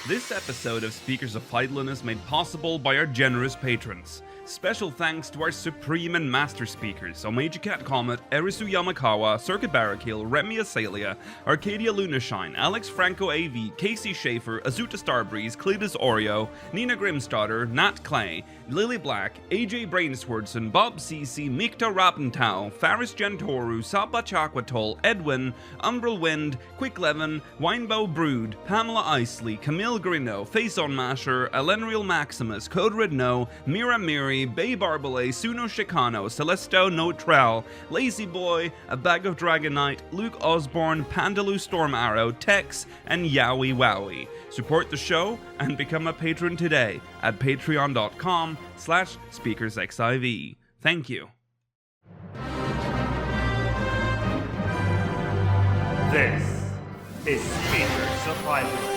This episode of Speakers of Eidolon is made possible by our generous patrons. Special thanks to our supreme and master speakers, Omeji Cat Comet, Erisu Yamakawa, Circuit Barrakill, Remy Asalia, Arcadia Lunashine, Alex Franco AV, Casey Schaefer, Azuta Starbreeze, Cletus Oreo, Nina Grimstarter, Nat Clay, Lily Black, AJ Brainswordson, Bob CC, Mikta Rappentau, Faris Gentoru, Sapa Chakwatol, Edwin, Umbral Wind, Quick Levin, Winebow Brood, Pamela Isley, Camille Grino, Face on Masher, Elenriel Maximus, Code Red No, Mira Miri, Bay Barbale, Suno Chicano, Celesto Notral, Lazy Boy, A Bag of Dragonite, Luke Osborne, Pandaloo Storm Arrow, Tex, and Yowie Wowie. Support the show and become a patron today at patreon.com/speakersxiv. Thank you. This is Speakers of Eidolon.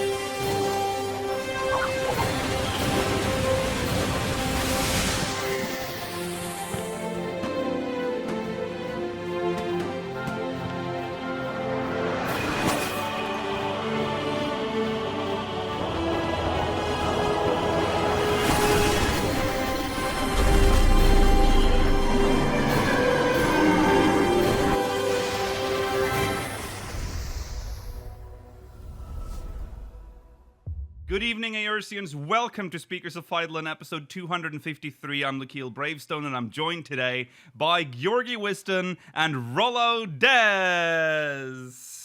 Good evening, Eorzeans. Welcome to Speakers of Eidolon, episode 253. I'm Lakeel Bravestone, and I'm joined today by Georgi Wiston and Rollo Des.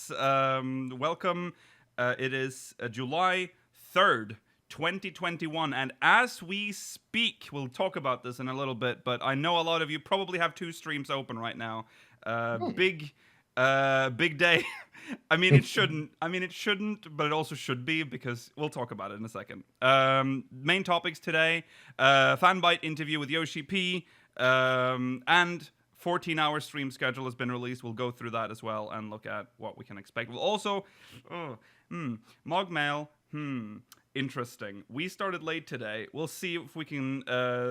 Welcome. It is July 3rd, 2021, and as we speak, we'll talk about this in a little bit, but I know a lot of you probably have two streams open right now. Big day. I mean, it shouldn't, but it also should be, because we'll talk about it in a second. Main topics today, Fanbyte Interview with Yoshi-P, and 14-hour stream schedule has been released. We'll go through that as well and look at what we can expect. We'll also, MogMail, interesting. We started late today. We'll see if we can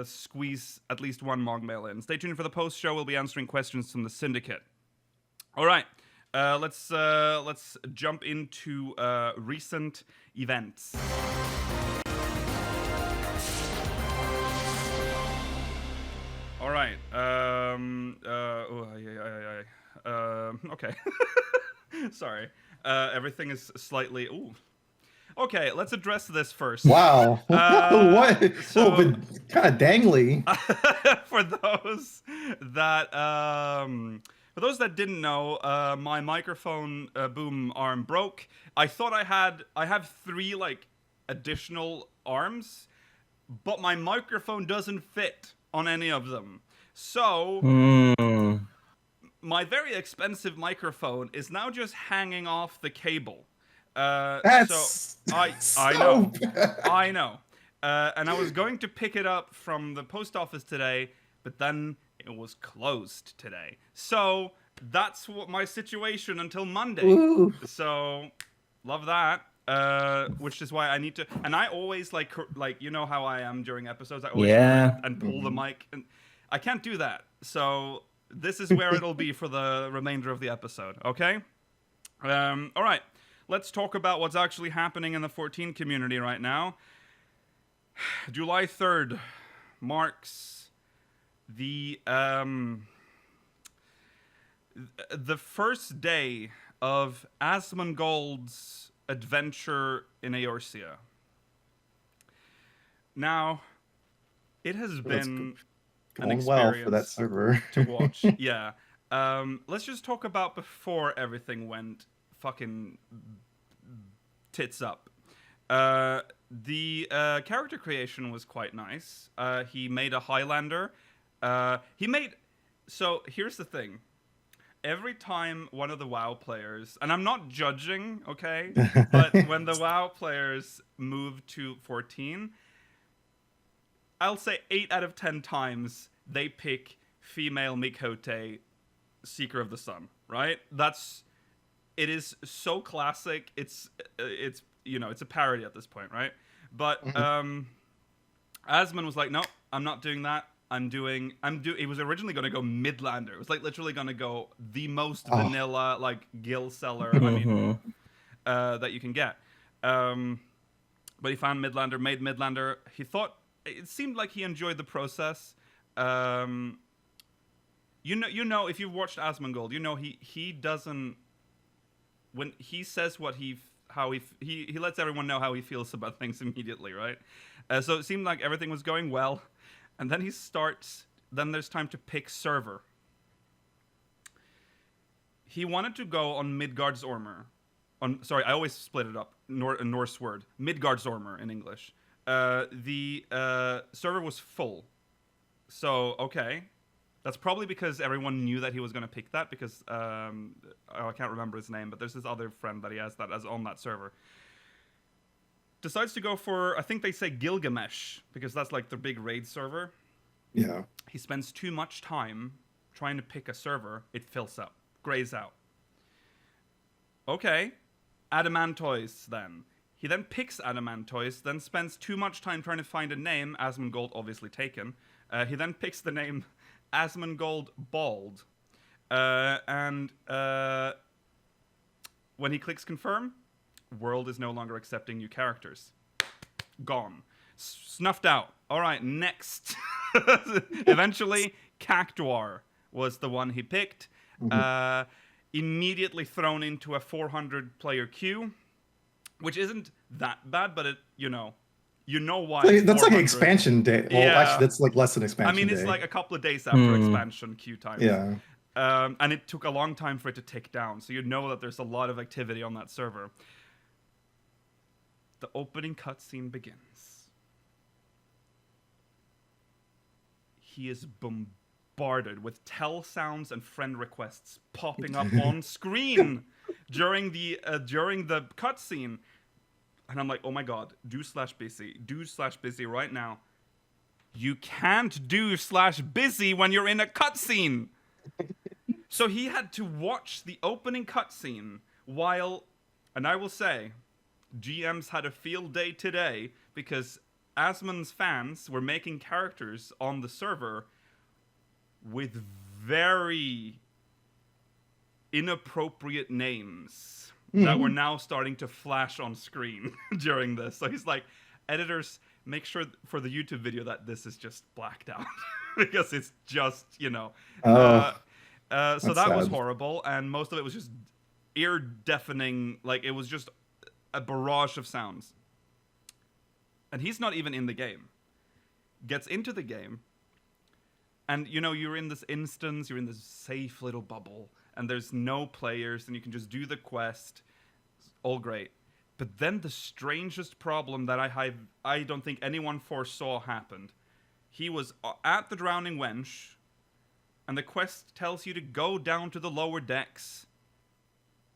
squeeze at least one MogMail in. Stay tuned for the post-show. We'll be answering questions from the Syndicate. All right. Let's jump into recent events. All right. Okay. Sorry. Everything is slightly. Ooh. Okay. Let's address this first. Wow. What? So, but kind of dangly. For those that didn't know, my microphone boom arm broke. I thought I have three additional arms, but my microphone doesn't fit on any of them. So my very expensive microphone is now just hanging off the cable. That's I know. I know. And I was going to pick it up from the post office today, but then it was closed today. So that's what my situation until Monday. Ooh. So love that. Which is why I need to, and I always like you know how I am during episodes. I always try and pull the mic, and I can't do that. So this is where it'll be for the remainder of the episode. Okay. All right. Let's talk about what's actually happening in the 14 community right now. July 3rd marks the first day of Asmongold's adventure in Eorzea. Now, it has been an experience well for that server to watch. Yeah. Let's just talk about before everything went fucking tits up. The character creation was quite nice. He made a Highlander. So here's the thing. Every time one of the WoW players, and I'm not judging, okay, but when the WoW players move to 14, I'll say 8 out of 10 times they pick female Miqho'te, Seeker of the Sun, right? It is so classic. It's you know, it's a parody at this point, right? But Asmon was like, no, I'm not doing that. It was originally going to go Midlander. It was literally going to go the most vanilla, Gil Seller, that you can get. But he found Midlander, made Midlander. He thought it seemed like he enjoyed the process. You know, if you've watched Asmongold, you know he doesn't. When he says he lets everyone know how he feels about things immediately, right? So it seemed like everything was going well, and then he starts. Then there's time to pick server. He wanted to go on Midgardsormr. Sorry, I always split it up. A Norse word. Midgardsormr in English. The server was full. So, okay. That's probably because everyone knew that he was going to pick that because I can't remember his name, but there's this other friend that he has that as on that server. Decides to go for, I think they say Gilgamesh, because that's like the big raid server. Yeah. He spends too much time trying to pick a server. It fills up. Grays out. Okay. Adamantoise then. He then picks Adamantoise, then spends too much time trying to find a name. Asmongold obviously taken. He then picks the name Asmongold Bald. And when he clicks confirm, world is no longer accepting new characters. Gone. Snuffed out. All right, next. Eventually, Cactuar was the one he picked. Immediately thrown into a 400-player queue, which isn't that bad, but you know why. That's like an expansion day. Well, yeah. Actually, that's like less than expansion. I mean, it's day. like a couple of days after expansion queue time. Yeah. And it took a long time for it to tick down, so you know that there's a lot of activity on that server. The opening cutscene begins. He is bombarded with tell sounds and friend requests popping up on screen during the cutscene, and I'm like, oh my god, do/busy right now. You can't do/busy when you're in a cutscene. So he had to watch the opening cutscene while, and I will say, GMs had a field day today because Asmon's fans were making characters on the server with very inappropriate names that were now starting to flash on screen during this. So he's like, editors, make sure for the YouTube video that this is just blacked out because it's just, so that was horrible, and most of it was just ear deafening. Like, it was just a barrage of sounds. And he's not even in the game. Gets into the game, and you're in this instance, you're in this safe little bubble, and there's no players, and you can just do the quest. All great. But then the strangest problem that I don't think anyone foresaw happened. He was at the Drowning Wench, and the quest tells you to go down to the lower decks.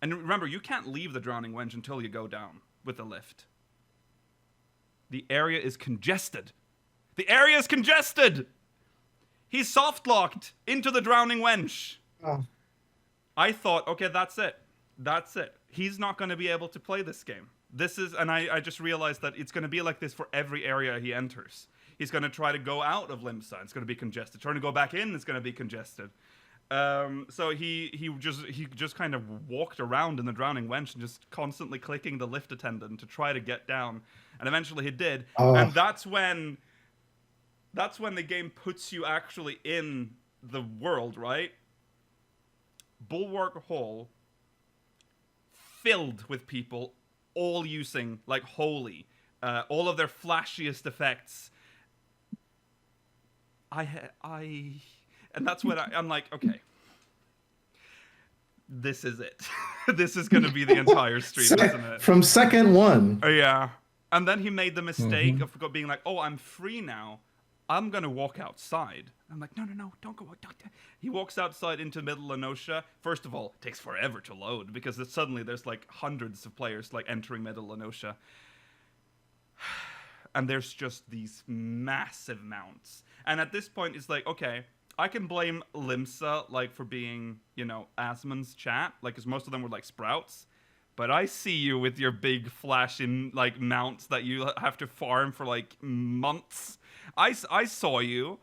And remember, you can't leave the Drowning Wench until you go down with the lift. The area is congested. The area is congested! He's soft-locked into the Drowning Wench. Oh. I thought, okay, that's it. That's it. He's not going to be able to play this game. And I just realized that it's going to be like this for every area he enters. He's going to try to go out of Limsa. It's going to be congested. Trying to go back in, it's going to be congested. So he just kind of walked around in the Drowning Wench and just constantly clicking the lift attendant to try to get down. And eventually he did. Oh. And that's when the game puts you actually in the world, right? Bulwark Hall filled with people all using, like, holy, all of their flashiest effects. And that's when I'm like, okay, this is it. This is going to be the entire stream, isn't it? From second one. Yeah. And then he made the mistake of being like, oh, I'm free now. I'm going to walk outside. I'm like, no, don't go. Don't. He walks outside into Middle Lenosha. First of all, it takes forever to load because suddenly there's like hundreds of players like entering Middle Lenosha. And there's just these massive mounts. And at this point, it's like, okay, I can blame Limsa, like, for being, Asmon's chat, like, because most of them were, like, sprouts. But I see you with your big flashing, like, mounts that you have to farm for, like, months. I saw you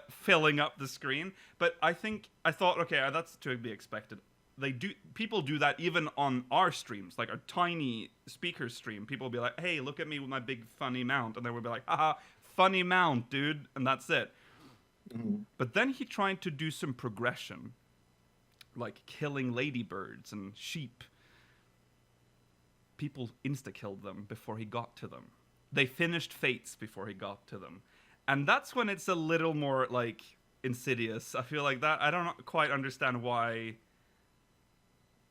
filling up the screen. But I thought, okay, that's to be expected. people do that even on our streams, like our tiny speaker stream. People will be like, hey, look at me with my big funny mount, and they will be like, haha, funny mount, dude, and that's it. But then he tried to do some progression, like killing ladybirds and sheep. People insta-killed them before he got to them. They finished fates before he got to them. And that's when it's a little more, like, insidious. I feel like that, I don't quite understand why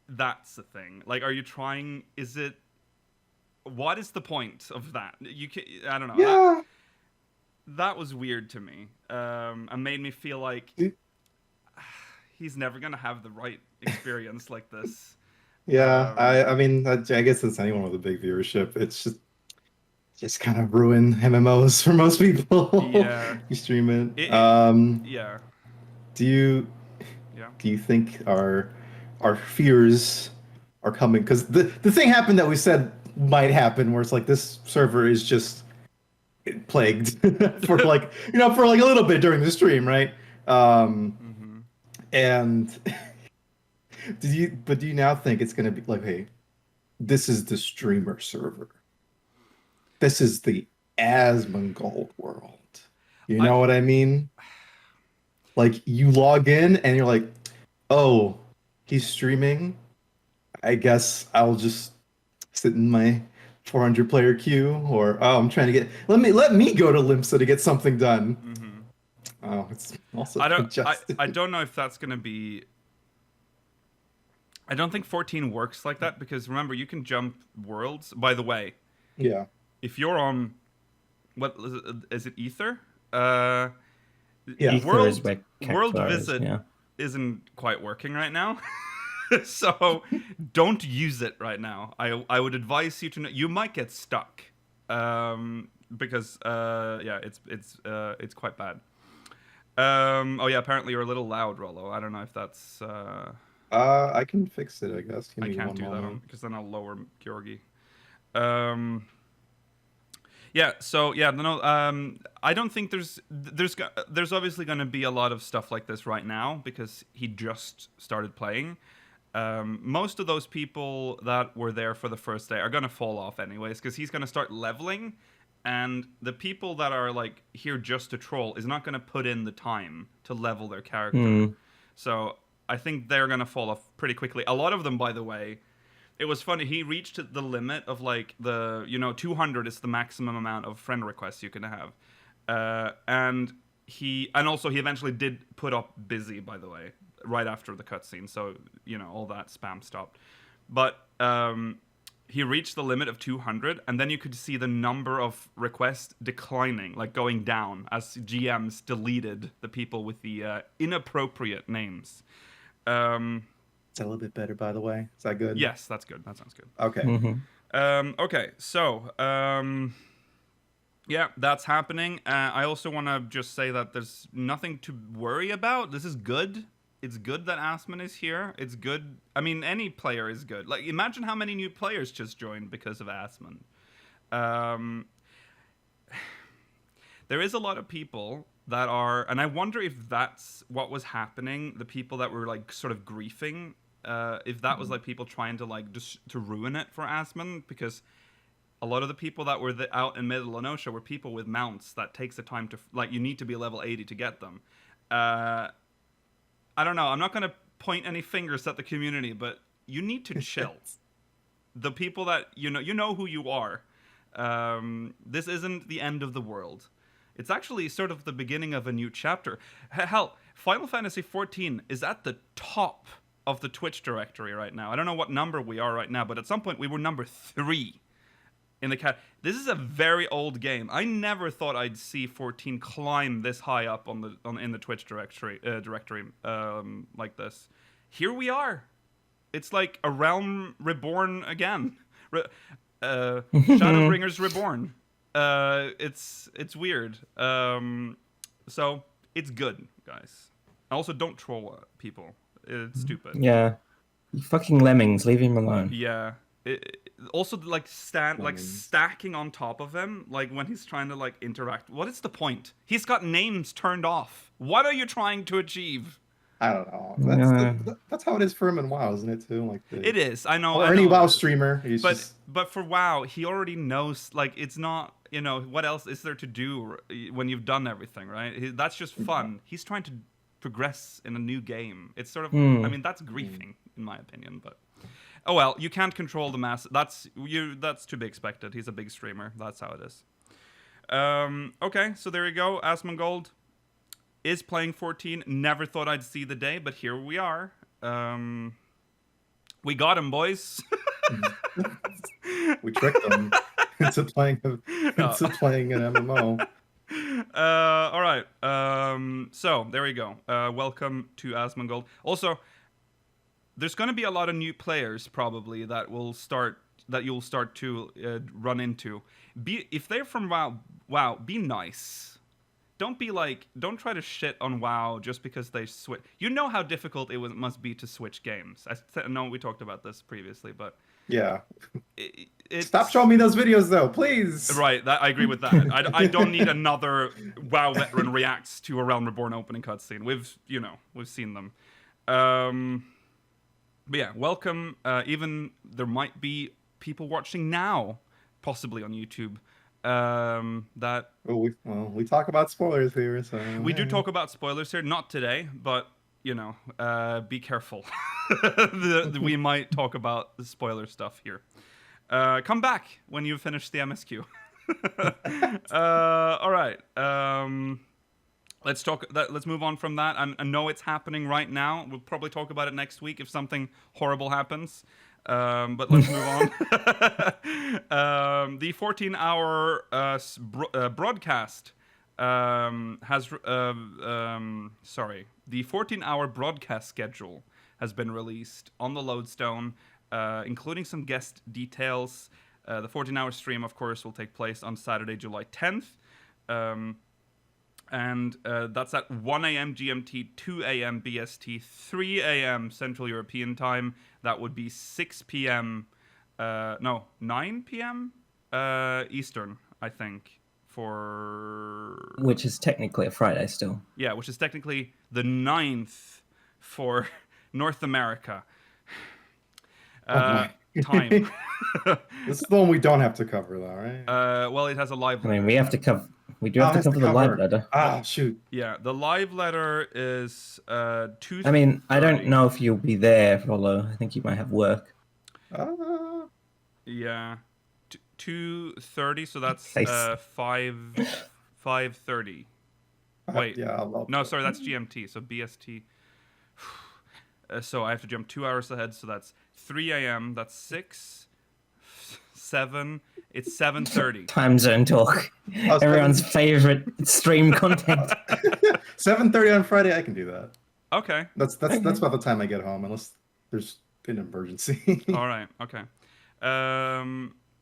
that's a thing. Like, are you trying, what is the point of that? I don't know. Yeah. That was weird to me. And made me feel like he's never going to have the right experience like this. Yeah, I mean, I guess it's anyone with a big viewership. It's just kind of ruin MMOs for most people. Yeah. You stream it. Yeah. Do you think our fears are coming? Because the thing happened that we said might happen, where it's like this server is just plagued for like for like a little bit during the stream, right? And do you now think it's gonna be like, hey, this is the streamer server. This is the Asmongold world. You know what I mean? Like, you log in and you're like, oh, he's streaming. I guess I'll just sit in my 400 player queue, or I'm trying to get let me go to Limsa to get something done. Oh, it's also I don't know if that's gonna be. I don't think 14 works like that, because remember, you can jump worlds. By the way, yeah. If you're on, what is it, Ether? Yeah. World Visit isn't quite working right now, so don't use it right now. I would advise you to. You might get stuck, because it's quite bad. Oh yeah, apparently you're a little loud, Rollo. I don't know if that's. I can fix it, I guess. I can't do that because then I'll lower Georgi. Yeah. So yeah, no. I don't think there's obviously going to be a lot of stuff like this right now, because he just started playing. Most of those people that were there for the first day are going to fall off anyways, because he's going to start leveling, and the people that are like here just to troll is not going to put in the time to level their character. So I think they're going to fall off pretty quickly. A lot of them, by the way. It was funny, he reached the limit of like 200 is the maximum amount of friend requests you can have. And also he eventually did put up busy, by the way, right after the cutscene. So, all that spam stopped. But he reached the limit of 200, and then you could see the number of requests declining, like going down, as GMs deleted the people with the inappropriate names. Is that a little bit better, by the way? Is that good? Yes, that's good. That sounds good. Okay. Okay, so yeah, that's happening. I also want to just say that there's nothing to worry about. This is good. It's good that Asmon is here. It's good. I mean, any player is good. Like, imagine how many new players just joined because of Asmon. There is a lot of people that are, and I wonder if that's what was happening. The people that were like sort of griefing, if that was like people trying to like just to ruin it for Asmon, because a lot of the people that were out in Middle Lenosha were people with mounts that takes the time to, like, you need to be level 80 to get them. I don't know. I'm not going to point any fingers at the community, but you need to chill. The people that you know who you are. This isn't the end of the world. It's actually sort of the beginning of a new chapter. Hell, Final Fantasy XIV is at the top of the Twitch directory right now. I don't know what number we are right now, but at some point we were number 3 in the cat. This is a very old game. I never thought I'd see 14 climb this high up in the Twitch directory like this. Here we are. It's like a realm reborn again. Shadowbringers reborn. It's weird. So it's good, guys. Also, don't troll people. It's stupid. Yeah, you fucking lemmings. Leave him alone. Yeah. Also, like stacking on top of him, like when he's trying to like interact. What is the point? He's got names turned off. What are you trying to achieve? I don't know. Yeah. That's how it is for him in WoW, isn't it too? Like It is. I know. or I any know WoW it is. streamer. He's But just but for WoW, he already knows. Like, it's not. What else is there to do when you've done everything, right? That's just fun. He's trying to progress in a new game. It's sort of. I mean, that's griefing, in my opinion. But oh well, you can't control the mass. That's to be expected. He's a big streamer. That's how it is. Okay, so there you go. Asmongold is playing 14. Never thought I'd see the day, but here we are. We got him, boys. we tricked him into playing an MMO. All right. So there we go. Welcome to Asmongold. Also, there's going to be a lot of new players probably that you'll start to run into. If they're from WoW, be nice. Don't try to shit on WoW just because they switch. You know how difficult it must be to switch games. I know we talked about this previously, but yeah. Stop showing me those videos though, please. Right, I agree with that. I don't need another WoW veteran reacts to a Realm Reborn opening cutscene. We've seen them. But yeah, welcome. Even there might be people watching now, possibly on YouTube. We talk about spoilers here, so we do talk about spoilers here. Not today, but be careful. We might talk about the spoiler stuff here. Come back when you finish the MSQ. All right. Let's move on from that. I know it's happening right now. We'll probably talk about it next week if something horrible happens. But let's move on. The 14-hour broadcast has the 14-hour broadcast schedule has been released on the Lodestone, including some guest details. The 14-hour stream, of course, will take place on Saturday, July 10th. And that's at 1 a.m. GMT, 2 a.m. BST, 3 a.m. Central European Time. That would be 6 p.m. 9 p.m. Eastern, I think. Which is technically a Friday still. Yeah, which is technically the 9th for North America. Time. This is the one we don't have to cover, though, right? Well, it has a live letter. I mean, we have to cover. We do have to cover the live letter. Ah, shoot. Yeah, the live letter is 2:30. I mean, I don't know if you'll be there, Rollo. I think you might have work. Yeah, 2:30. So that's 5:30. Wait, no, sorry, that's GMT. So BST. So I have to jump 2 hours ahead. So that's 3 a.m. That's 6, 7. It's 7:30. Time zone talk. Everyone's favorite stream content. 7:30 on Friday. I can do that. Okay. That's about the time I get home, unless there's an emergency. All right. Okay.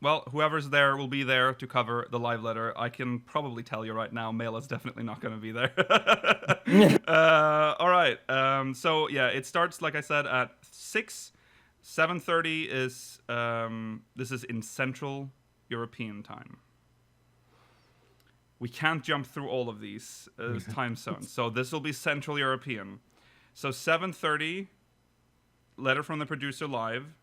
Well, whoever's there will be there to cover the live letter. I can probably tell you right now, Mail is definitely not going to be there. All right. So yeah, it starts, like I said, at 6. 7:30 is this is in Central European time. We can't jump through all of these time zones, so this will be Central European. So 7:30, letter from the producer live.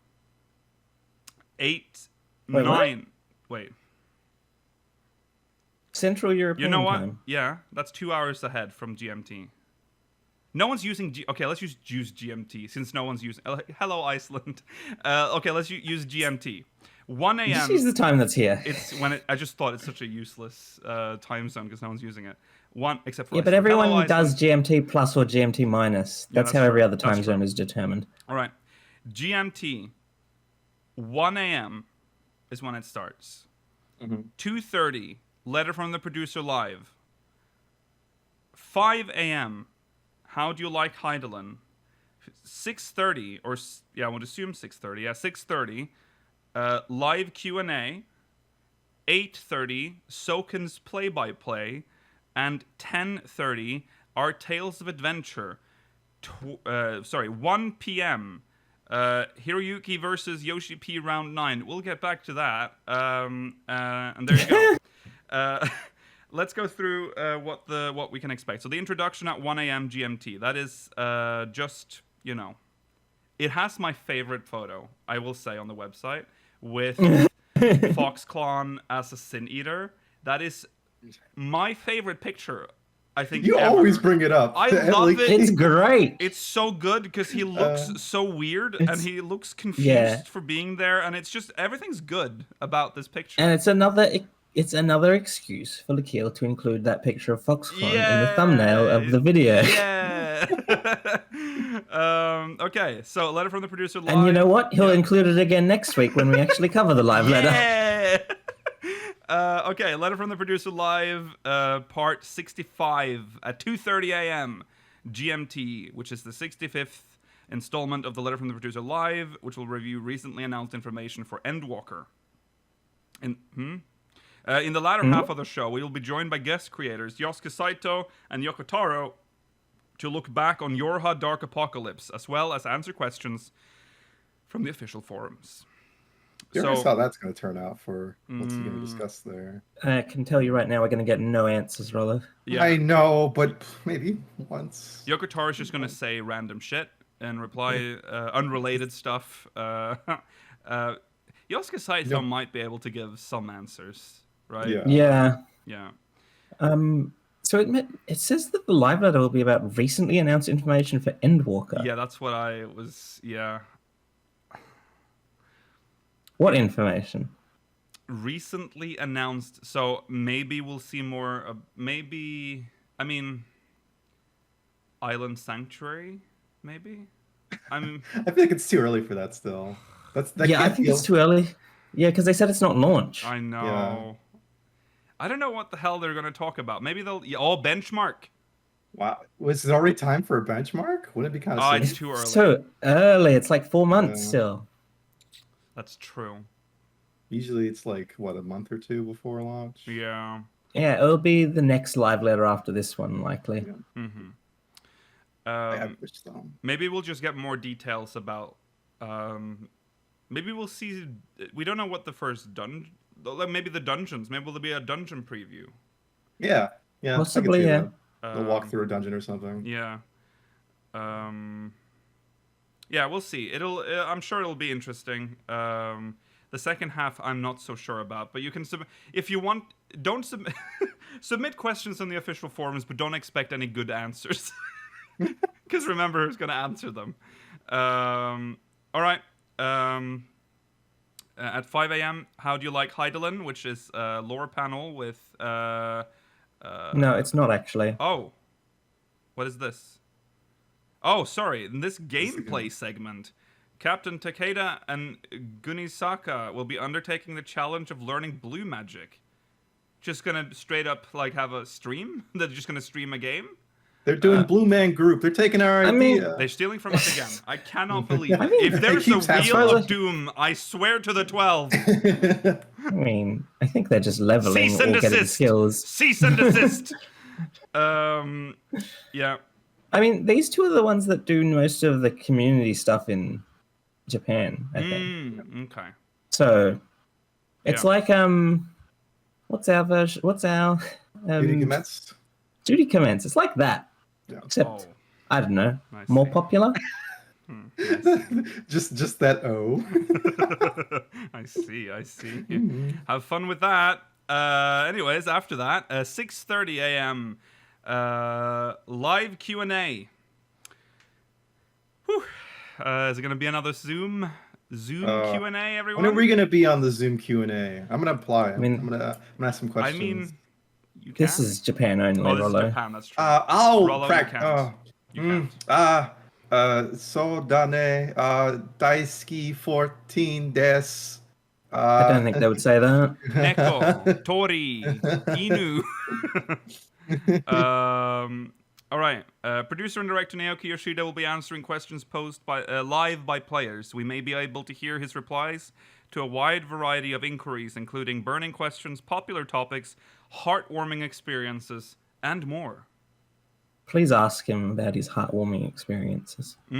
8, Wait, 9. what? Wait. Central European You know what? time. Yeah, that's 2 hours ahead from GMT. No one's using okay, let's use GMT since no one's using. Hello, Iceland. Okay, let's use GMT. 1 a.m. Just use the time that's here. It's when I just thought it's such a useless time zone because no one's using it. Except for Yeah, but Iceland. everyone Hello, does Iceland. GMT plus or GMT minus. That's how that's every true. other time That's zone true. is determined. All right, GMT. 1 a.m. is when it starts. 2:30, letter from the producer live. 5 a.m. How do you like Heidelin? 6:30, or yeah, I would assume 6:30. Yeah, 6:30. Live Q&A. 8:30, Soken's play-by-play, and 10:30, our Tales of Adventure. 1 p.m. Hiroyuki versus Yoshi-P round 9. We'll get back to that. And there you go. let's go through what we can expect. So the introduction at 1 a.m. GMT. That is just, it has my favorite photo, I will say, on the website with Foxclawn as a Sin Eater. That is my favorite picture, I think. You ever. always bring it up. I love it. It's great. It's so good because he looks so weird and he looks confused for being there, and it's just everything's good about this picture. And it's another excuse for Lakil to include that picture of Foxconn in the thumbnail of the video. Yeah. Okay, so letter from the producer live. And you know what? He'll include it again next week when we actually cover the live letter. Okay, letter from the producer live, part 65 at 2:30 a.m. GMT, which is the 65th installment of the letter from the producer live, which will review recently announced information for Endwalker. In the latter half of the show, we will be joined by guest creators Yosuke Saito and Yoko Taro to look back on Yorha Dark Apocalypse, as well as answer questions from the official forums. Curious how that's going to turn out for what's he going to discuss there. I can tell you right now, we're going to get no answers, Rollo. Yeah. I know, but maybe once. Yoko Taro is just going to say random shit and reply unrelated stuff. Yosuke Saito might be able to give some answers, right? Yeah. Yeah. So it says that the live letter will be about recently announced information for Endwalker. Yeah, that's what I was. Yeah. What information? Recently announced. So maybe we'll see more. Island Sanctuary. Maybe. I think it's too early for that still. I think it's too early. Yeah, because they said it's not launched. I know. Yeah. I don't know what the hell they're going to talk about. Maybe they'll benchmark. Wow, was it already time for a benchmark? Wouldn't it be kind of soon? It's too early. So early. It's like 4 months still. That's true. Usually it's like, what, a month or two before launch? Yeah. Yeah, it'll be the next live letter after this one, likely. Yeah. Mm-hmm. Wish so. Maybe we'll just get more details about... maybe we'll see... We don't know what the first dungeon... Maybe the dungeons. Maybe there'll be a dungeon preview. Yeah. Possibly, yeah. They'll walk through a dungeon or something. Yeah. Yeah, we'll see. I'm sure it'll be interesting. The second half, I'm not so sure about. But you can submit... If you want... Don't submit... submit questions on the official forums, but don't expect any good answers. Because remember who's going to answer them. All right. At 5 a.m., how do you like Heidelin, which is a lore panel with... No, it's not actually. Oh. What is this? Oh, sorry. In this gameplay segment, Captain Takeda and Gunisaka will be undertaking the challenge of learning blue magic. Just gonna straight up, have a stream? They're just gonna stream a game? They're doing Blue Man Group. They're taking our idea. They're stealing from us again. I cannot believe it. If there's a wheel of doom, I swear to the 12. I think they're just leveling or getting skills. Cease and desist. Yeah. These two are the ones that do most of the community stuff in Japan, I think. Okay. So, it's like, what's our version? What's our... Duty Commenced? Duty Commenced. It's like that. Yeah. Except, I don't know, more popular? just that O. I see. Have fun with that. Anyways, after that, 6:30 a.m. Live Q&A. Is it going to be another Zoom Q&A, everyone? When are we going to be on the Zoom Q&A? I'm going to apply. I'm going to ask some questions. You can. This is Japan only, This Rollo. is Japan, that's true. Rollo, You can't. So dane, daisuki 14 des. I don't think they would say that. Neko, Tori, Inu. All right. Producer and director Naoki Yoshida will be answering questions posed live by players. We may be able to hear his replies to a wide variety of inquiries, including burning questions, popular topics, heartwarming experiences, and more. Please ask him about his heartwarming experiences. So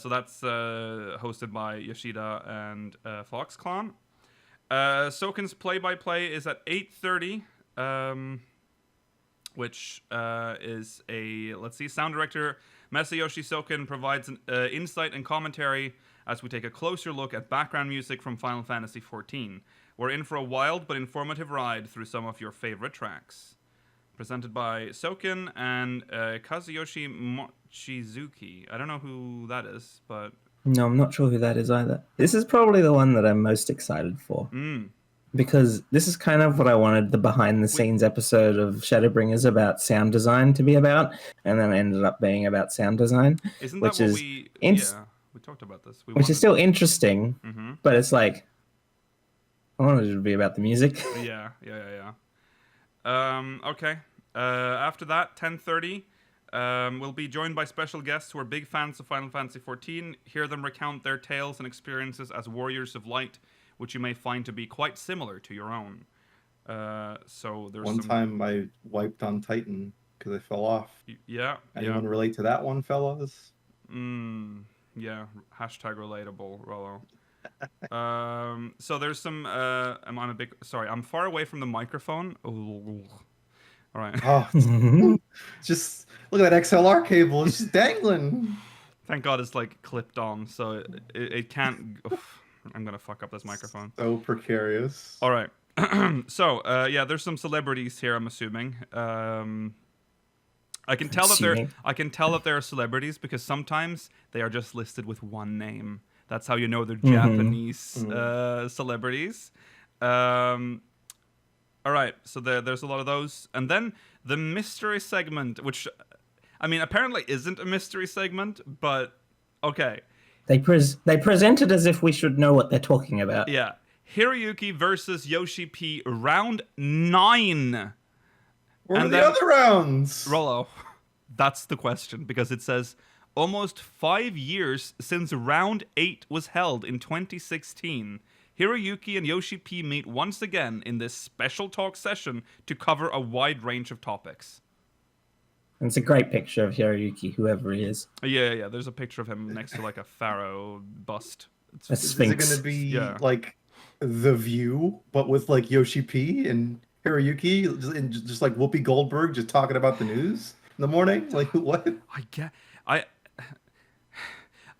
that's hosted by Yoshida and Foxclawn. Soken's play-by-play is at 8:30, which is a, let's see, sound director Masayoshi Soken provides an insight and commentary as we take a closer look at background music from Final Fantasy XIV. We're in for a wild but informative ride through some of your favorite tracks. Presented by Soken and Kazuyoshi Mochizuki. I don't know who that is, but... No, I'm not sure who that is either. This is probably the one that I'm most excited for. Because this is kind of what I wanted the behind-the-scenes episode of Shadowbringers about sound design to be about, and then it ended up being about sound design. Isn't that what we... we talked about this. Which is still interesting, but it's like... I wanted it to be about the music. Yeah. Okay. After that, 10:30, we'll be joined by special guests who are big fans of Final Fantasy XIV. Hear them recount their tales and experiences as warriors of light, which you may find to be quite similar to your own. So there's one time I wiped on Titan because I fell off. Yeah. Anyone relate to that one, fellas? Yeah. Hashtag relatable, Rollo. So there's some. I'm far away from the microphone. Ooh. All right. Oh, just look at that XLR cable. It's just dangling. Thank God it's like clipped on, so it can't. I'm gonna fuck up this microphone. So precarious. All right. So yeah, there's some celebrities here. I'm assuming. I can tell that they're celebrities because sometimes they are just listed with one name. That's how you know they're Japanese celebrities. All right, so there's a lot of those. And then the mystery segment, which, I mean, apparently isn't a mystery segment, but okay. They present it as if we should know what they're talking about. Yeah. Hiroyuki versus Yoshi-P, round 9. What are the other rounds? Rollo, that's the question, because it says... Almost 5 years since round 8 was held in 2016, Hiroyuki and Yoshi-P meet once again in this special talk session to cover a wide range of topics. And it's a great picture of Hiroyuki, whoever he is. Yeah. There's a picture of him next to like a pharaoh bust. A sphinx. Is it going to be like The View, but with like Yoshi-P and Hiroyuki, just like Whoopi Goldberg, just talking about the news in the morning? Like what?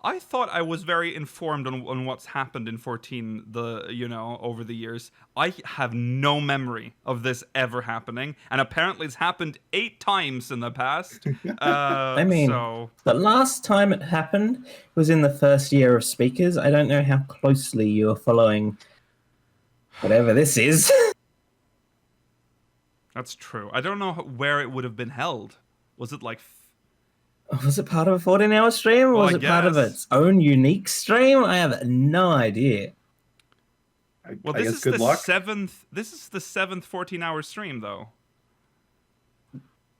I thought I was very informed on what's happened in 14 over the years. I have no memory of this ever happening, and apparently it's happened 8 times in the past. The last time it happened was in the first year of Speakers. I don't know how closely you are following whatever this is. That's true. I don't know where it would have been held. Was it like... Was it part of a 14-hour stream, or was it part of its own unique stream? I have no idea. This is the seventh 14-hour stream, though.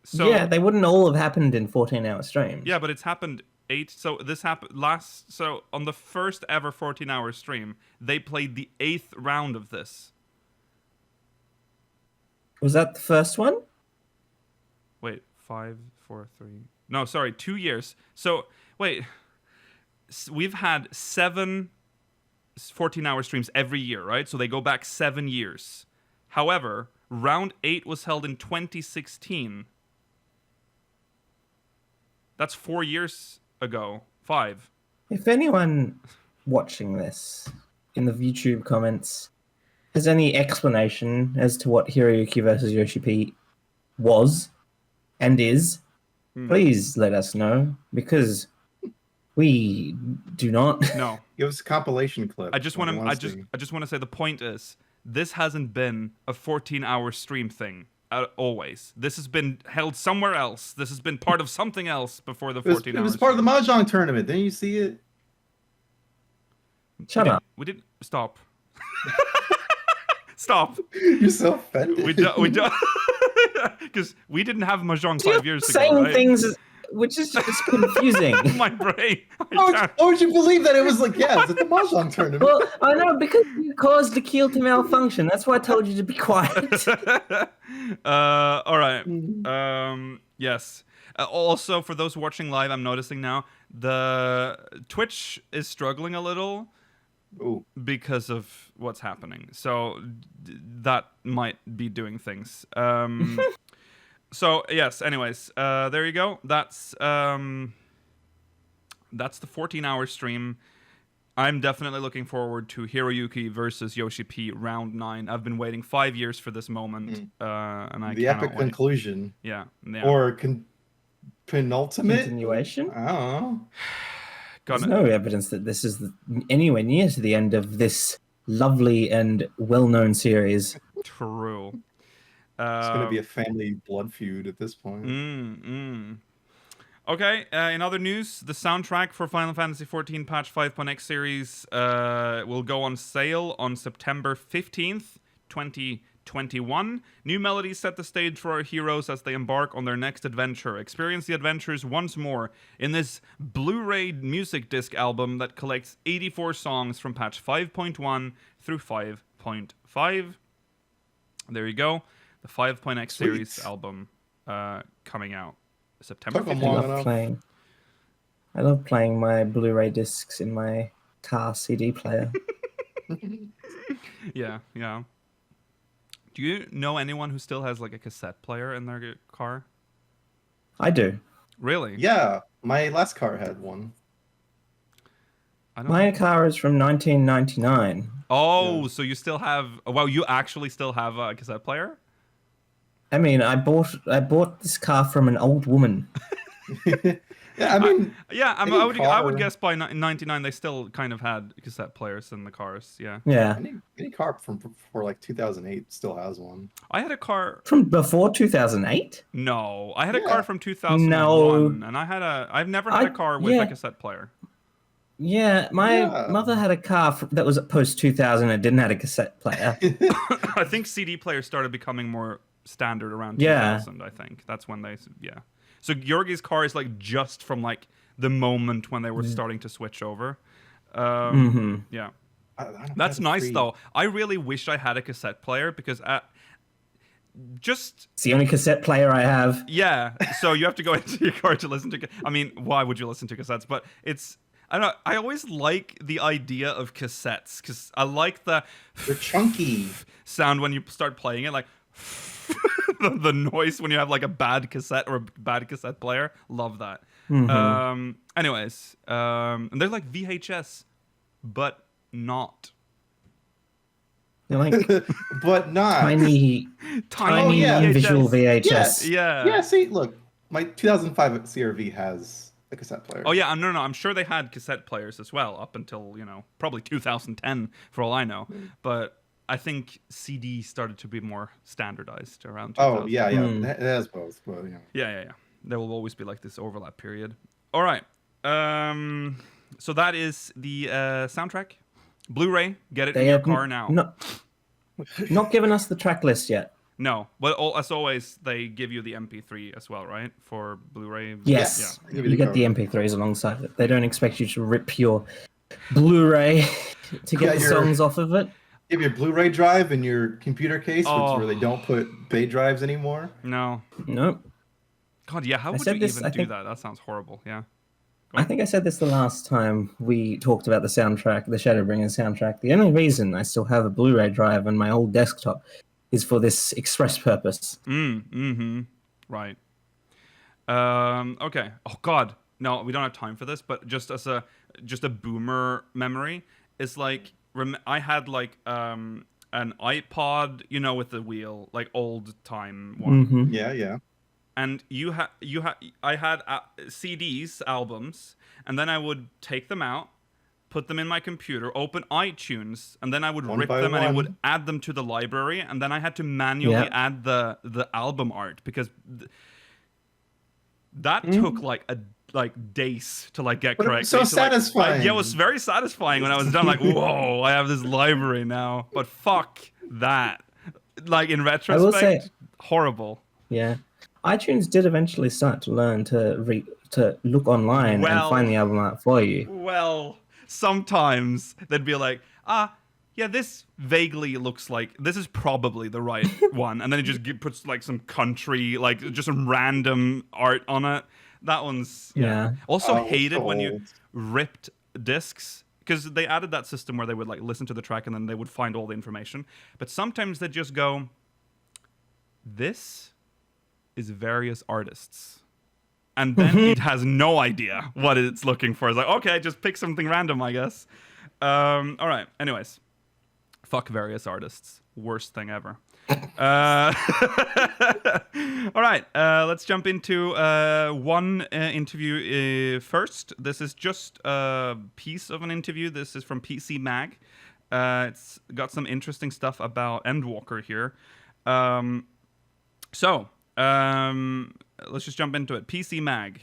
So yeah, they wouldn't all have happened in 14-hour streams. Yeah, but it's happened 8. So this happened last. So on the first ever 14-hour stream, they played the 8th round of this. Was that the first one? Wait, 5, 4, 3. No, sorry, 2 years. So, wait. We've had 7 14-hour streams every year, right? So they go back 7 years. However, round 8 was held in 2016. That's 4 years ago. 5. If anyone watching this in the YouTube comments has any explanation as to what Hiroyuki versus Yoshi-P was and is, please let us know, because we do not. No. Give us a compilation clip. I just want to say the point is, this hasn't been a 14-hour stream thing always. This has been held somewhere else. This has been part of something else before the 14 hours. It was part of the Mahjong tournament. Didn't you see it? Shut up. We didn't stop. Stop. You're so offended. We don't. Because we didn't have Mahjong 5 years ago, saying right? things which is just confusing. My brain. How would you believe that it was like, yeah, it's at the Mahjong tournament? Well, I know, because you caused the keel to malfunction. That's why I told you to be quiet. All right. Yes. Also, for those watching live, I'm noticing now the Twitch is struggling a little. Ooh. because of what's happening. So that might be doing things. So yes. Anyways, there you go. That's the 14-hour stream. I'm definitely looking forward to Hiroyuki versus Yoshi-P round 9. I've been waiting 5 years for this moment, and I The cannot epic wait. conclusion. Yeah. Or penultimate? Continuation? I don't know. There's no evidence that this is anywhere near to the end of this lovely and well-known series. True. It's going to be a family blood feud at this point. Okay, in other news, the soundtrack for Final Fantasy XIV Patch 5.x series will go on sale on September 15th, 2021. New melodies set the stage for our heroes as they embark on their next adventure. Experience the adventures once more in this Blu-ray music disc album that collects 84 songs from Patch 5.1 through 5.5. There you go. The 5.x series album coming out September Took 'em 15th. I love playing my Blu-ray discs in my car CD player. Yeah. Do you know anyone who still has like a cassette player in their car? I do. Really? Yeah, my last car had one. My car is from 1999. Oh, Yeah. so you still have? Well, you actually still have a cassette player? I mean, I bought this car from an old woman. Yeah, I mean, I would guess by 99 they still kind of had cassette players in the cars. Yeah. Yeah. any car from before like 2008 still has one. I had a car. From before 2008? No, I had a Yeah. car from 2001, No. and I've never had a car with a cassette player. Yeah, my mother had a car that was post 2000 and didn't have a cassette player. I think CD players started becoming more standard around Yeah. 2000. I think that's when they So Georgi's car is like just from like the moment when they were starting to switch over. Yeah. That's nice though. I really wish I had a cassette player because It's the only cassette player I have. yeah. So you have to go into your car to listen to. I mean, why would you listen to cassettes? But I don't know. I always like the idea of cassettes because I like They're chunky. sound when you start playing it, like the noise when you have like a bad cassette or a bad cassette player. Love that. Anyways, and they're like VHS, but not. They're like But not. tiny VHS. visual VHS. Yeah. Yeah, see, look, my 2005 CRV has a cassette player. Oh yeah, no. I'm sure they had cassette players as well up until probably 2010 for all I know. But I think CD started to be more standardized around 2000. Oh yeah, it has both. But Yeah. There will always be like this overlap period. All right. So that is the soundtrack. Blu-ray. Get it in your car now. Not giving us the track list yet. No, but as always, they give you the MP3 as well, right? For Blu-ray. Yes, Yeah. you get the MP3s alongside it. They don't expect you to rip your Blu-ray to get the songs off of it. You have your Blu-ray drive in your computer case, where they don't put bay drives anymore. No. Nope. God, yeah. How would you even do that? That sounds horrible. Yeah. I think I said this the last time we talked about the soundtrack, the Shadowbringer soundtrack. The only reason I still have a Blu-ray drive on my old desktop is for this express purpose. Right. Okay. Oh God. No, we don't have time for this. But just as a boomer memory, it's like I had like an iPod, with the wheel, like old time one. Yeah. And I had CDs, albums, and then I would take them out, put them in my computer, open iTunes, and then I would rip them and I would add them to the library, and then I had to manually add the album art because that took like days to like get correct. So satisfying. It was very satisfying when I was done. Like, whoa, I have this library now. But fuck that. Like in retrospect, horrible. Yeah. iTunes did eventually start to learn to look online and find the album art for you. Well, sometimes they'd be like, yeah, this vaguely looks like this is probably the right one, and then it just puts like some country, like just some random art on it. That one's Also hated when you ripped discs because they added that system where they would like listen to the track and then they would find all the information. But sometimes they just go, this is various artists. And then it has no idea what it's looking for. It's like, okay, just pick something random, I guess. All right. Anyways, fuck various artists. Worst thing ever. All right. Let's jump into one interview first. This is just a piece of an interview. This is from PcMag. It's got some interesting stuff about Endwalker here. Let's just jump into it. PcMag.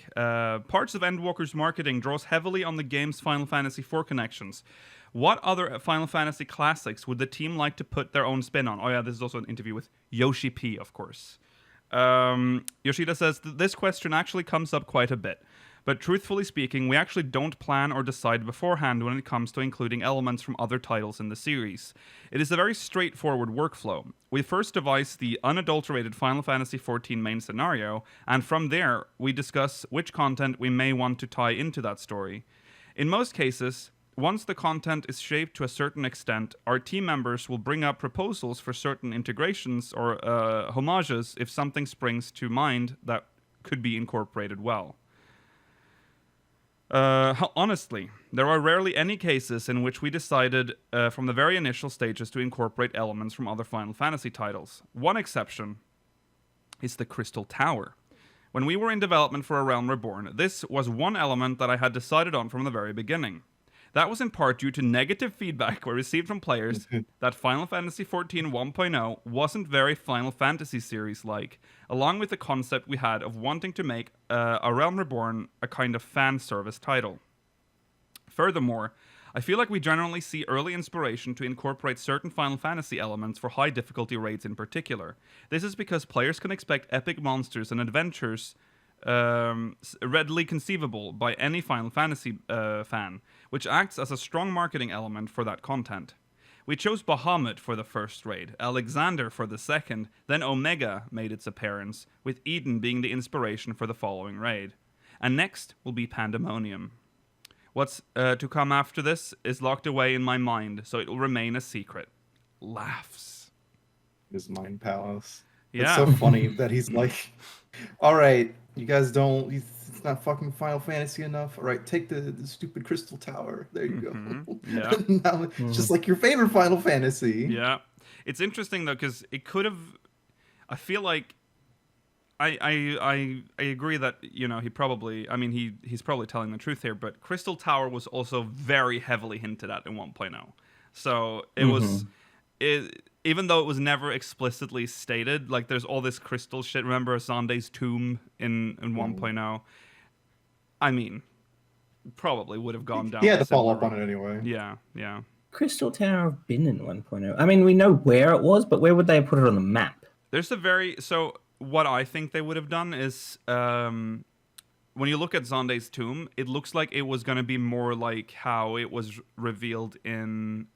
Parts of Endwalker's marketing draws heavily on the game's Final Fantasy IV connections. What other Final Fantasy classics would the team like to put their own spin on? Oh yeah, this is also an interview with Yoshi-P, of course. Yoshida says, this question actually comes up quite a bit. But truthfully speaking, we actually don't plan or decide beforehand when it comes to including elements from other titles in the series. It is a very straightforward workflow. We first devise the unadulterated Final Fantasy XIV main scenario, and from there, we discuss which content we may want to tie into that story. In most cases, once the content is shaped to a certain extent, our team members will bring up proposals for certain integrations or homages if something springs to mind that could be incorporated well. Honestly, there are rarely any cases in which we decided from the very initial stages to incorporate elements from other Final Fantasy titles. One exception is the Crystal Tower. When we were in development for A Realm Reborn, this was one element that I had decided on from the very beginning. That was in part due to negative feedback we received from players that Final Fantasy XIV 1.0 wasn't very Final Fantasy series-like, along with the concept we had of wanting to make A Realm Reborn a kind of fan service title. Furthermore, I feel like we generally see early inspiration to incorporate certain Final Fantasy elements for high difficulty raids in particular. This is because players can expect epic monsters and adventures readily conceivable by any Final Fantasy fan, which acts as a strong marketing element for that content. We chose Bahamut for the first raid, Alexander for the second, then Omega made its appearance, with Eden being the inspiration for the following raid. And next will be Pandemonium. What's to come after this is locked away in my mind, so it will remain a secret. Laughs. His mind palace. Yeah. It's so funny that he's like, all right, you guys don't, it's not fucking Final Fantasy enough. All right, take the stupid Crystal Tower. There you go. Yeah. Now it's just like your favorite Final Fantasy. Yeah. It's interesting, though, because it could have... I feel like... I agree that, you know, he probably... I mean, he's probably telling the truth here, but Crystal Tower was also very heavily hinted at in 1.0. So it was... Even though it was never explicitly stated, like there's all this crystal shit. Remember Zonde's tomb in 1.0? I mean, probably would have gone down. He had to follow up on it anyway. Yeah, yeah. Crystal Tower have been in 1.0. I mean, we know where it was, but where would they have put it on the map? There's a very... So what I think they would have done is... when you look at Zonde's tomb, it looks like it was going to be more like how it was revealed in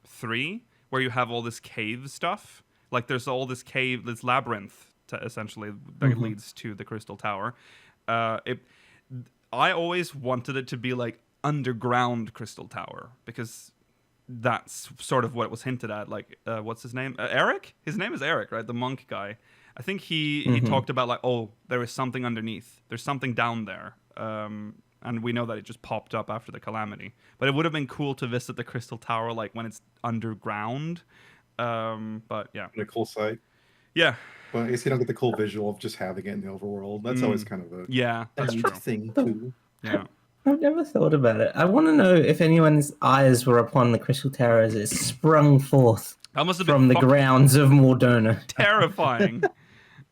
3, where you have all this cave stuff. Like there's all this cave, this labyrinth, essentially, that leads to the Crystal Tower. I always wanted it to be like underground Crystal Tower, because that's sort of what it was hinted at. Like, what's his name? Eric? His name is Eric, right? The monk guy. I think he talked about like, oh, there is something underneath. There's something down there. And we know that it just popped up after the calamity. But it would have been cool to visit the Crystal Tower like when it's underground. But yeah. A cool sight. Yeah. But I guess you don't get the cool visual of just having it in the overworld. That's always kind of that's neat true. thing too. Yeah. I've never thought about it. I want to know if anyone's eyes were upon the Crystal Tower as it sprung forth That must have from been the grounds of Mordona. terrifying.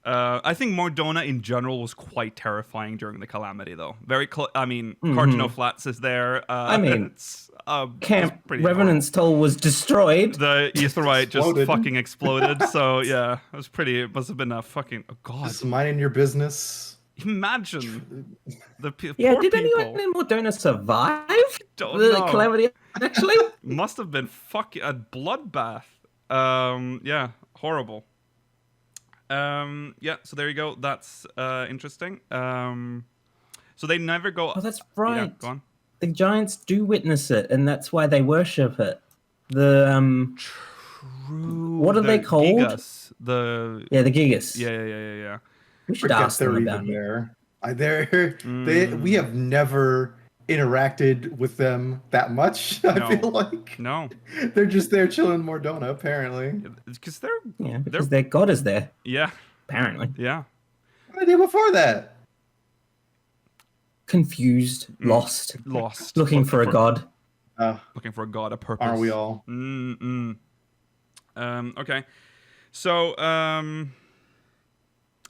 I think Mordona in general was quite terrifying during the calamity, though. Very I mean, Cardinal Flats is there. I mean, it's, Camp Revenant's Toll was destroyed. The Aetheryte just fucking exploded. So yeah, it was pretty. It must have been a fucking... Oh god. Just minding your business. Imagine the poor did people. anyone in Mordona survive Don't the know. calamity? Actually, Must have been fucking a bloodbath. Yeah, horrible. Yeah, so there you go. That's interesting. So they never go... oh, that's right. Yeah, go on. the giants do witness it, and that's why they worship it. The True. what are they called? Gigas. The Yeah, the Gigas. yeah. We should Forget ask them they're about even it. there. We have never interacted with them that much. No. I feel like No, they're just there chilling Mordona, apparently. because they're Yeah, because their god is there, yeah, apparently. yeah. What did they do before that? Confused, lost, looking for a god. Looking for a god, a purpose. Are we all? Okay. So,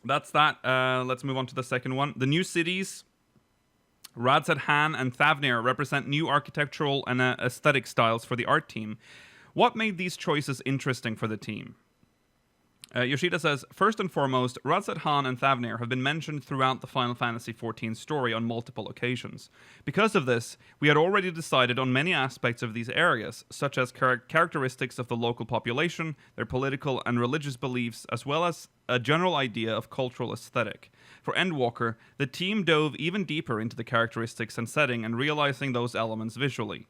that's that. Let's move on to the second one. The new cities, Radz-at-Han and Thavnir, represent new architectural and aesthetic styles for the art team. What made these choices interesting for the team? Yoshida says, first and foremost, Radz-at-Han and Thavnir have been mentioned throughout the Final Fantasy XIV story on multiple occasions. Because of this, we had already decided on many aspects of these areas, such as characteristics of the local population, their political and religious beliefs, as well as a general idea of cultural aesthetic. For Endwalker, the team dove even deeper into the characteristics and setting and realizing those elements visually.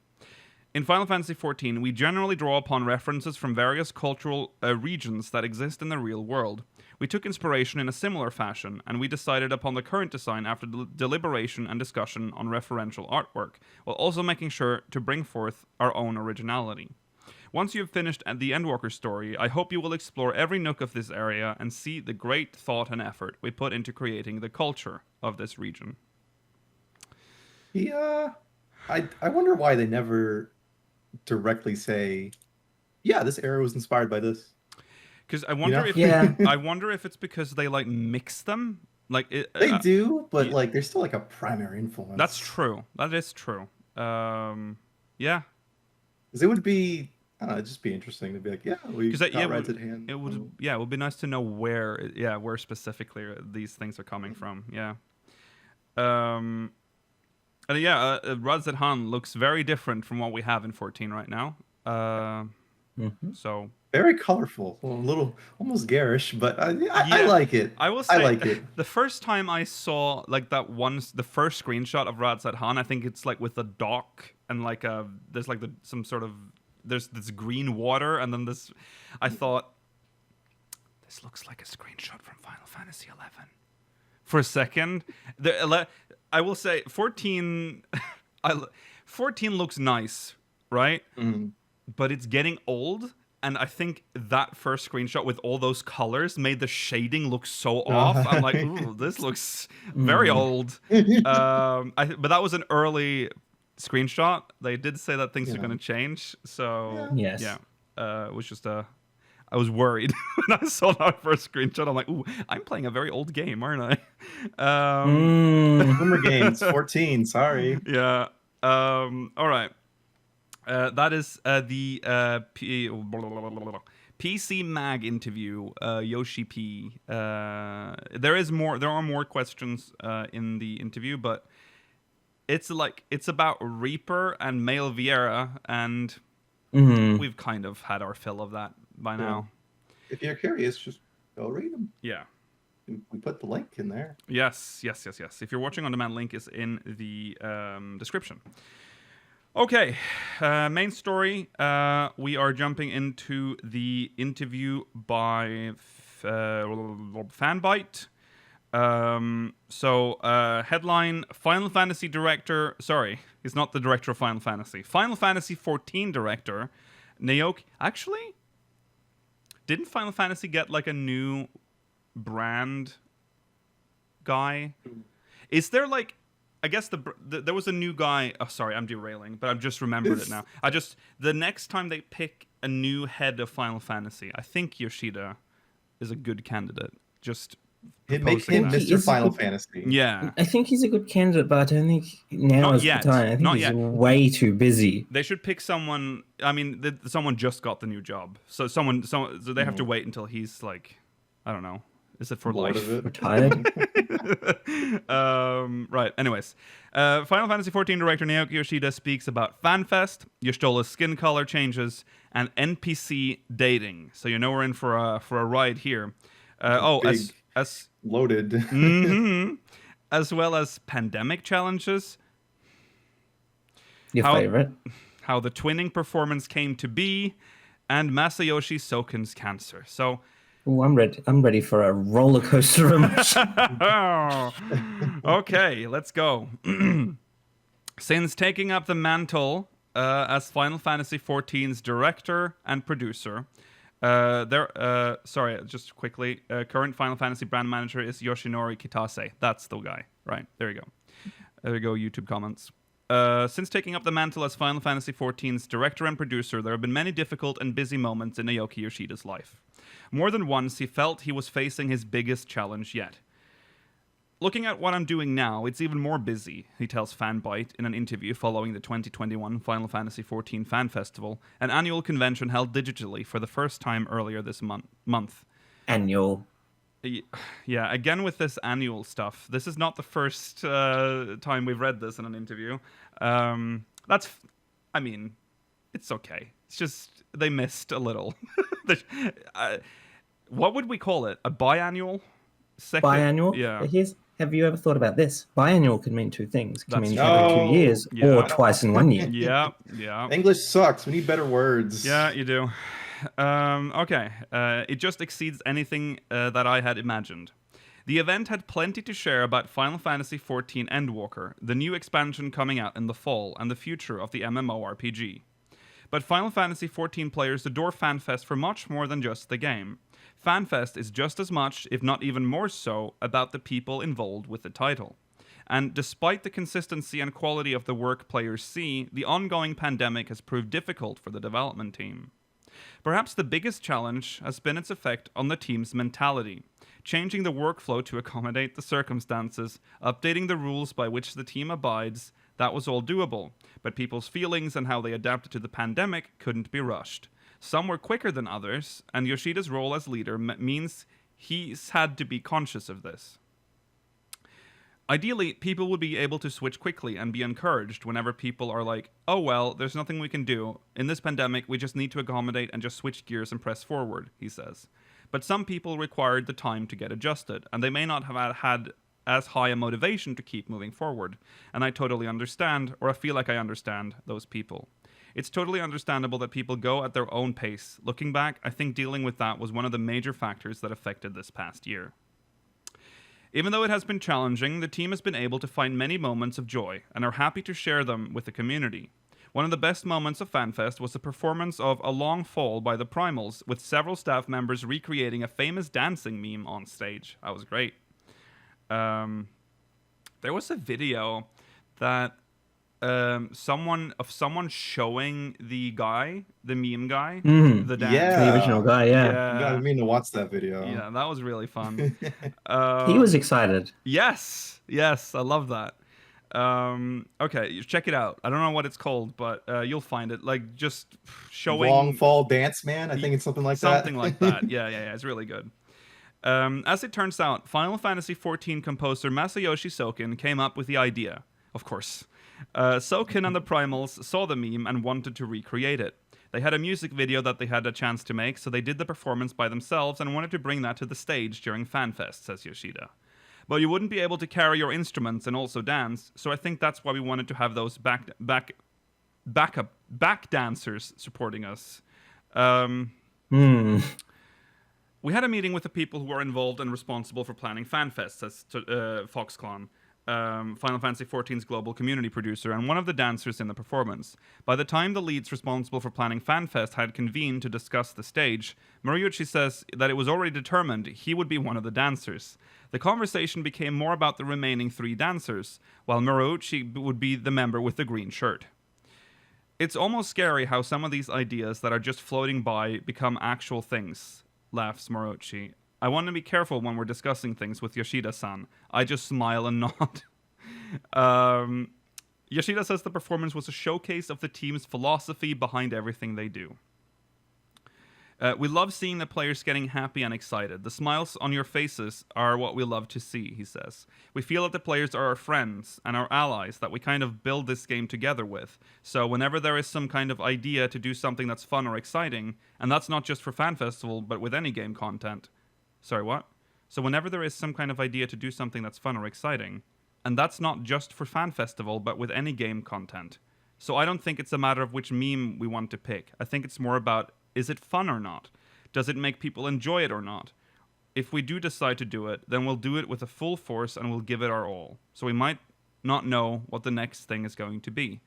In Final Fantasy XIV, we generally draw upon references from various cultural regions that exist in the real world. We took inspiration in a similar fashion, and we decided upon the current design after deliberation and discussion on referential artwork, while also making sure to bring forth our own originality. Once you have finished the Endwalker story, I hope you will explore every nook of this area and see the great thought and effort we put into creating the culture of this region. Yeah, I wonder why they never directly say, yeah, this area was inspired by this. Because I wonder if I wonder if it's because they like mix them. Like they do, but like there's still like a primary influence. That's true. That is true. Yeah. Because it would be, I don't know, it'd just be interesting to be like, yeah, we got Radz-at-Han. It would be nice to know where specifically these things are coming from. Yeah. And Radz-at-Han looks very different from what we have in 14 right now. So very colorful, a little almost garish, but I like it. I will say, I like it. The first time I saw like the first screenshot of Radz-at-Han, I think it's like with a dock and like there's like there's this green water, and then this. I thought this looks like a screenshot from Final Fantasy XI. For a second, I will say 14. 14 looks nice, right? Mm. But it's getting old, and I think that first screenshot with all those colors made the shading look so off. I'm like, ooh, this looks very old. But that was an early screenshot. They did say that things are going to change, so it was just I was worried when I saw that first screenshot. I'm like, ooh, I'm playing a very old game, aren't I? Boomer games, 14, sorry. Yeah. All right. That is the PcMag interview, Yoshi-P. There are more questions in the interview, but it's about Reaper and Male Vieira, and we've kind of had our fill of that by now. If you're curious, just go read them. Yeah. We put the link in there. Yes. If you're watching on demand, link is in the description. Okay, main story. We are jumping into the interview by Fanbyte. Headline: Final Fantasy director. Sorry, he's not the director of Final Fantasy. Final Fantasy XIV director Naoki. Actually, didn't Final Fantasy get like a new brand guy? Is there like? I guess there was a new guy. Oh, sorry, I'm derailing, but I've just remembered it now. The next time they pick a new head of Final Fantasy, I think Yoshida is a good candidate. Just make him Mr. Final Fantasy. Yeah, I think he's a good candidate, but I don't think now is the time. I think he's way too busy. They should pick someone. I mean, someone just got the new job, so so they have to wait until he's like, I don't know. Is it for life? Retired? Right. Anyways, Final Fantasy XIV director Naoki Yoshida speaks about FanFest, Y'shtola's skin color changes, and NPC dating. So you know we're in for a ride here. As loaded. Mm-hmm, as well as pandemic challenges. Your favorite? How the twinning performance came to be, and Masayoshi Soken's cancer. So, Oh, I'm ready. I'm ready for a roller coaster of emotion. okay, let's go. Since taking up the mantle as Final Fantasy XIV's director and producer, just quickly, current Final Fantasy brand manager is Yoshinori Kitase. That's the guy, right? There you go. There you go, YouTube comments. Since taking up the mantle as Final Fantasy XIV's director and producer, there have been many difficult and busy moments in Naoki Yoshida's life. More than once, he felt he was facing his biggest challenge yet. Looking at what I'm doing now, it's even more busy, he tells Fanbyte in an interview following the 2021 Final Fantasy XIV Fan Festival, an annual convention held digitally for the first time earlier this month. Annual. Yeah, again with this annual stuff. This is not the first time we've read this in an interview. It's okay. It's just they missed a little. What would we call it? A biannual? Biannual? Yeah. Have you ever thought about this? Biannual can mean two things. It can mean That's every true. 2 years or twice in 1 year. Yeah. English sucks. We need better words. Yeah, you do. Okay. It just exceeds anything that I had imagined. The event had plenty to share about Final Fantasy XIV Endwalker, the new expansion coming out in the fall, and the future of the MMORPG. But Final Fantasy XIV players adore FanFest for much more than just the game. FanFest is just as much, if not even more so, about the people involved with the title. And despite the consistency and quality of the work players see, the ongoing pandemic has proved difficult for the development team. Perhaps the biggest challenge has been its effect on the team's mentality, changing the workflow to accommodate the circumstances, updating the rules by which the team abides. That was all doable, but people's feelings and how they adapted to the pandemic couldn't be rushed. Some were quicker than others, and Yoshida's role as leader means he's had to be conscious of this. Ideally, people would be able to switch quickly and be encouraged whenever people are like, oh well, there's nothing we can do. In this pandemic, we just need to accommodate and just switch gears and press forward, he says. But some people required the time to get adjusted, and they may not have had as high a motivation to keep moving forward. And I totally understand, or I feel like I understand, those people. It's totally understandable that people go at their own pace. Looking back, I think dealing with that was one of the major factors that affected this past year. Even though it has been challenging, the team has been able to find many moments of joy and are happy to share them with the community. One of the best moments of FanFest was the performance of A Long Fall by the Primals, with several staff members recreating a famous dancing meme on stage. That was great. There was a video that someone showing the meme guy, the dance. Yeah. The original guy, yeah. I gotta mean to watch that video. Yeah, that was really fun. He was excited. Yes, I love that. Okay, check it out. I don't know what it's called, but you'll find it. Like, just showing Long Fall Dance Man. I think it's something like that. Something like that. Yeah. It's really good. As it turns out, Final Fantasy XIV composer Masayoshi Soken came up with the idea, of course. Soken and the Primals saw the meme and wanted to recreate it. They had a music video that they had a chance to make, so they did the performance by themselves and wanted to bring that to the stage during FanFest, says Yoshida. But you wouldn't be able to carry your instruments and also dance, so I think that's why we wanted to have those back dancers supporting us. We had a meeting with the people who are involved and responsible for planning FanFest, says Foxclan, Final Fantasy XIV's global community producer, and one of the dancers in the performance. By the time the leads responsible for planning FanFest had convened to discuss the stage, Moriuchi says that it was already determined he would be one of the dancers. The conversation became more about the remaining 3 dancers, while Moriuchi would be the member with the green shirt. It's almost scary how some of these ideas that are just floating by become actual things, laughs Moriuchi. I want to be careful when we're discussing things with Yoshida-san. I just smile and nod. Yoshida says the performance was a showcase of the team's philosophy behind everything they do. We love seeing the players getting happy and excited. The smiles on your faces are what we love to see, he says. We feel that the players are our friends and our allies that we kind of build this game together with. So whenever there is some kind of idea to do something that's fun or exciting, and that's not just for Fan Festival, but with any game content. Sorry, what? So whenever there is some kind of idea to do something that's fun or exciting, and that's not just for Fan Festival, but with any game content, So I don't think it's a matter of which meme we want to pick. I think it's more about, is it fun or not? Does it make people enjoy it or not? If we do decide to do it, then we'll do it with a full force and we'll give it our all. So we might not know what the next thing is going to be.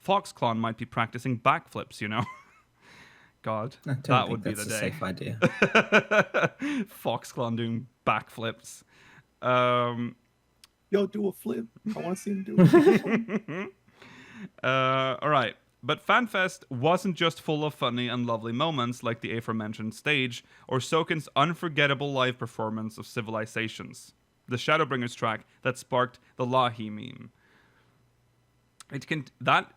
FoxClon might be practicing backflips, you know? God, that would be the day. Safe idea. FoxClon doing backflips. Yo, do a flip. I want to see him do it. All right. But FanFest wasn't just full of funny and lovely moments like the aforementioned stage or Soken's unforgettable live performance of Civilizations, the Shadowbringers track that sparked the Lahi meme. That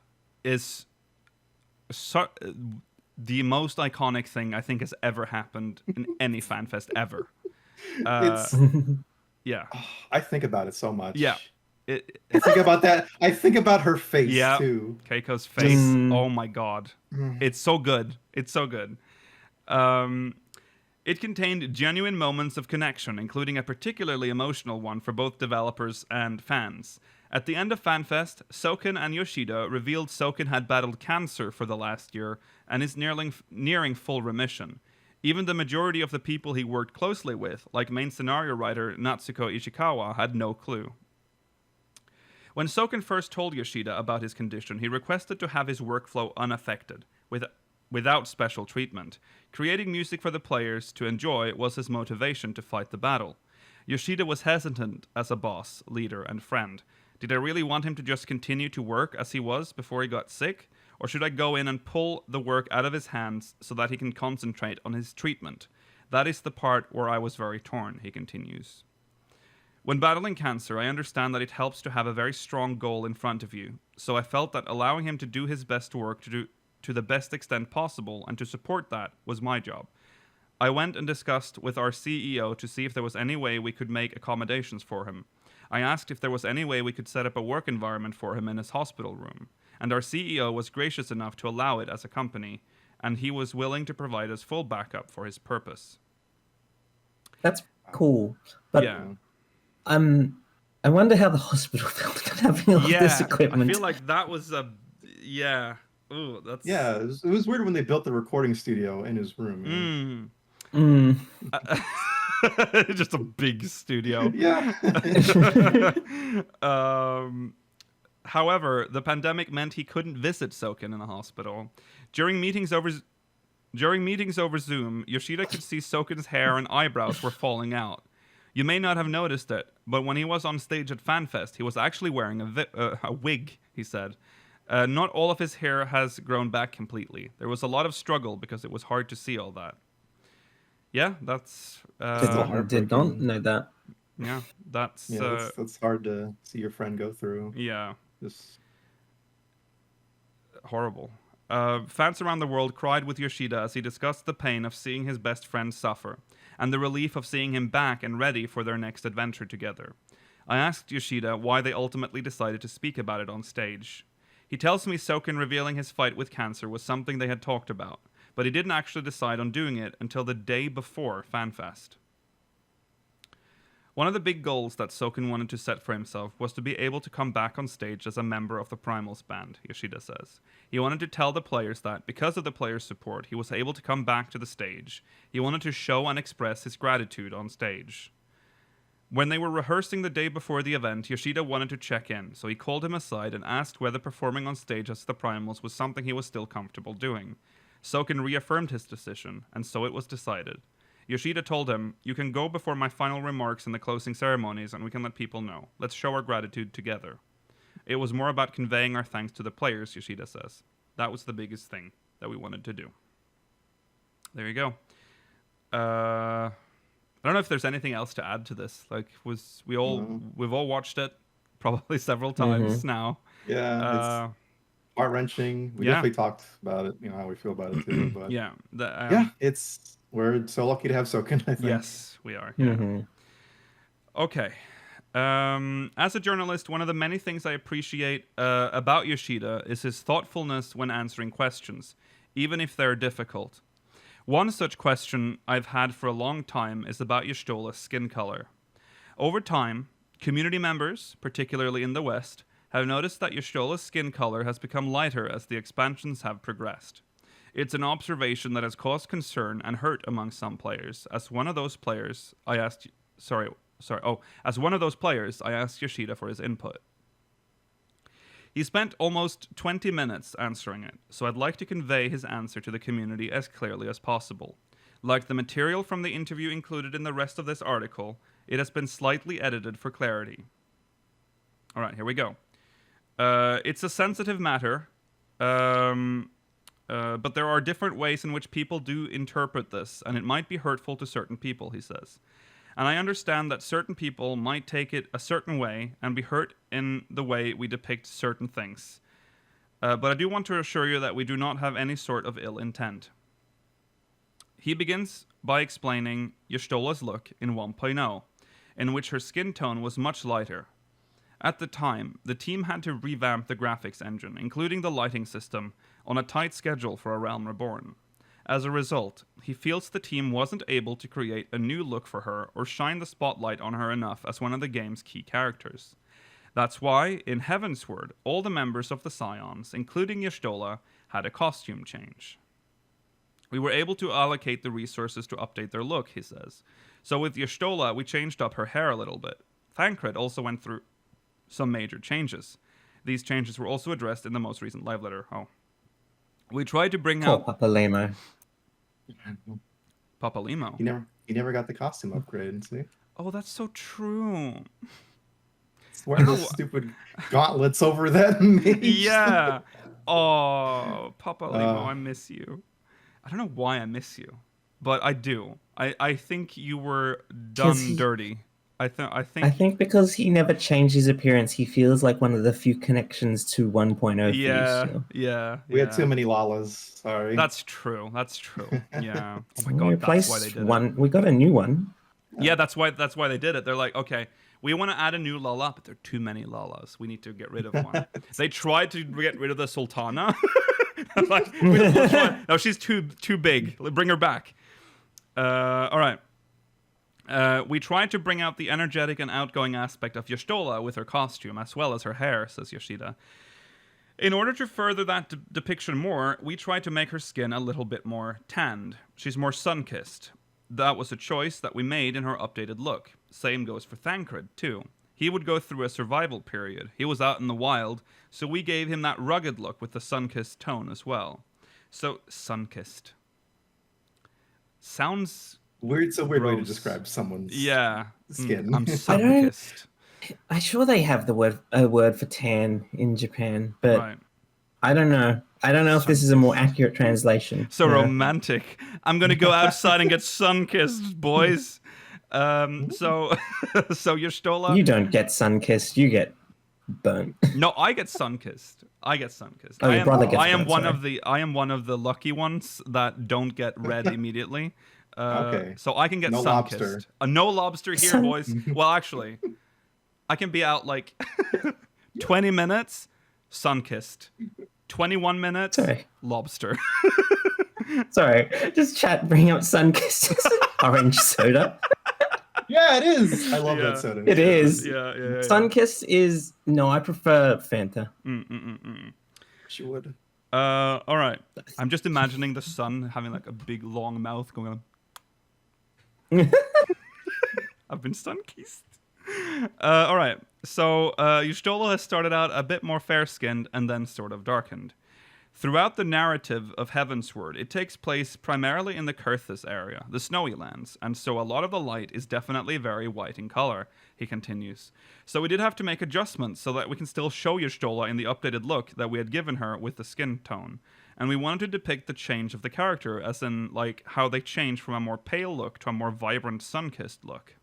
is the most iconic thing I think has ever happened in any FanFest ever. Yeah. I think about it so much. Yeah. I think about that. I think about her face too. Keiko's face. Oh my god. It's so good. It's so good. It contained genuine moments of connection, including a particularly emotional one for both developers and fans. At the end of FanFest, Soken and Yoshida revealed Soken had battled cancer for the last year and is nearing full remission. Even the majority of the people he worked closely with, like main scenario writer Natsuko Ishikawa, had no clue. When Soken first told Yoshida about his condition, he requested to have his workflow unaffected, without special treatment. Creating music for the players to enjoy was his motivation to fight the battle. Yoshida was hesitant as a boss, leader, and friend. Did I really want him to just continue to work as he was before he got sick? Or should I go in and pull the work out of his hands so that he can concentrate on his treatment? That is the part where I was very torn, he continues. When battling cancer, I understand that it helps to have a very strong goal in front of you, so I felt that allowing him to do his best work to the best extent possible and to support that was my job. I went and discussed with our CEO to see if there was any way we could make accommodations for him. I asked if there was any way we could set up a work environment for him in his hospital room, and our CEO was gracious enough to allow it as a company, and he was willing to provide us full backup for his purpose. That's cool. But yeah. I wonder how the hospital felt about having all this equipment. I feel like that was a Ooh, that's it was weird when they built the recording studio in his room. Just a big studio. Yeah. However, the pandemic meant he couldn't visit Soken in the hospital. During meetings over Zoom, Yoshida could see Soken's hair and eyebrows were falling out. You may not have noticed it, but when he was on stage at FanFest, he was actually wearing a wig, he said. Not all of his hair has grown back completely. There was a lot of struggle because it was hard to see all that. Yeah, that's... did not know that. Yeah, that's hard to see your friend go through. Yeah. Just horrible. Fans around the world cried with Yoshida as he discussed the pain of seeing his best friend suffer, and the relief of seeing him back and ready for their next adventure together. I asked Yoshida why they ultimately decided to speak about it on stage. He tells me Soken revealing his fight with cancer was something they had talked about, but he didn't actually decide on doing it until the day before FanFest. One of the big goals that Soken wanted to set for himself was to be able to come back on stage as a member of the Primals band, Yoshida says. He wanted to tell the players that, because of the players' support, he was able to come back to the stage. He wanted to show and express his gratitude on stage. When they were rehearsing the day before the event, Yoshida wanted to check in, so he called him aside and asked whether performing on stage as the Primals was something he was still comfortable doing. Soken reaffirmed his decision, and so it was decided. Yoshida told him, "You can go before my final remarks in the closing ceremonies and we can let people know. Let's show our gratitude together." It was more about conveying our thanks to the players, Yoshida says. That was the biggest thing that we wanted to do. There you go. I don't know if there's anything else to add to this. Like, we've all watched it probably several times now. Yeah, it's heart-wrenching. We definitely talked about it, how we feel about it too. But we're so lucky to have Soken, I think. Yes, we are. Yeah. Okay. As a journalist, one of the many things I appreciate about Yoshida is his thoughtfulness when answering questions, even if they're difficult. One such question I've had for a long time is about Y'shtola's skin color. Over time, community members, particularly in the West, have noticed that Y'shtola's skin color has become lighter as the expansions have progressed. It's an observation that has caused concern and hurt among some players. As one of those players, I asked Yoshida for his input. He spent almost 20 minutes answering it, so I'd like to convey his answer to the community as clearly as possible. Like the material from the interview included in the rest of this article, it has been slightly edited for clarity. All right, here we go. It's a sensitive matter, but there are different ways in which people do interpret this, and it might be hurtful to certain people, he says. And I understand that certain people might take it a certain way and be hurt in the way we depict certain things. But I do want to assure you that we do not have any sort of ill intent. He begins by explaining Y'shtola's look in 1.0, in which her skin tone was much lighter. At the time, the team had to revamp the graphics engine, including the lighting system, on a tight schedule for A Realm Reborn. As a result, he feels the team wasn't able to create a new look for her or shine the spotlight on her enough as one of the game's key characters. That's why, in Heavensward, all the members of the Scions, including Y'shtola, had a costume change. We were able to allocate the resources to update their look, he says. So with Y'shtola, we changed up her hair a little bit. Thancred also went through some major changes. These changes were also addressed in the most recent live letter. We tried to bring out Papa Lemo. Papa Lemo. He never got the costume upgrade, see? Oh, that's so true. It's one of those stupid gauntlets over that mage. Yeah. Oh, Papa Lemo, I miss you. I don't know why I miss you, but I do. I think you were done dirty. I think because he never changed his appearance, he feels like one of the few connections to 1.0. Yeah. We had too many Lalas. Sorry. That's true. Yeah. Oh my god, that's why they did it. We got a new one. Yeah, that's why they did it. They're like, okay, we want to add a new Lala, but there are too many Lalas. We need to get rid of one. They tried to get rid of the Sultana. Like, no, she's too big. Bring her back. All right. We tried to bring out the energetic and outgoing aspect of Y'shtola with her costume, as well as her hair, says Yoshida. In order to further that depiction more, we tried to make her skin a little bit more tanned. She's more sun-kissed. That was a choice that we made in her updated look. Same goes for Thancred, too. He would go through a survival period. He was out in the wild, so we gave him that rugged look with the sun-kissed tone as well. So, sun-kissed. Sounds... It's a weird way to gross. Describe someone's skin. I'm I sun-kissed. I'm sure they have a word for tan in Japan, but Right. I don't know. I don't know if this is a more accurate translation. So romantic. I'm gonna go outside and get sun-kissed, boys. So Y'shtola... You don't get sun-kissed, you get burnt. No, I get sun-kissed. Oh, your brother gets burnt, I am one of the lucky ones that don't get red immediately. Okay. So I can get No sun-kissed. lobster. No lobster here, boys. Well, actually, I can be out like 20 minutes, sun-kissed. 21 minutes, lobster. Sorry, just chat bring up sun-kissed orange soda. Yeah, it is. I love that soda. It is. Yeah. Sun-kissed is... No, I prefer Fanta. She would. All right. I'm just imagining the sun having like a big long mouth going on. I've been sun-kissed. All right. So Y'shtola has started out a bit more fair-skinned and then sort of darkened. Throughout the narrative of Heavensward, it takes place primarily in the Kurthus area, the snowy lands, and so a lot of the light is definitely very white in color, he continues. So we did have to make adjustments so that we can still show Y'shtola in the updated look that we had given her with the skin tone. And we wanted to depict the change of the character, as in, like, how they change from a more pale look to a more vibrant sun-kissed look.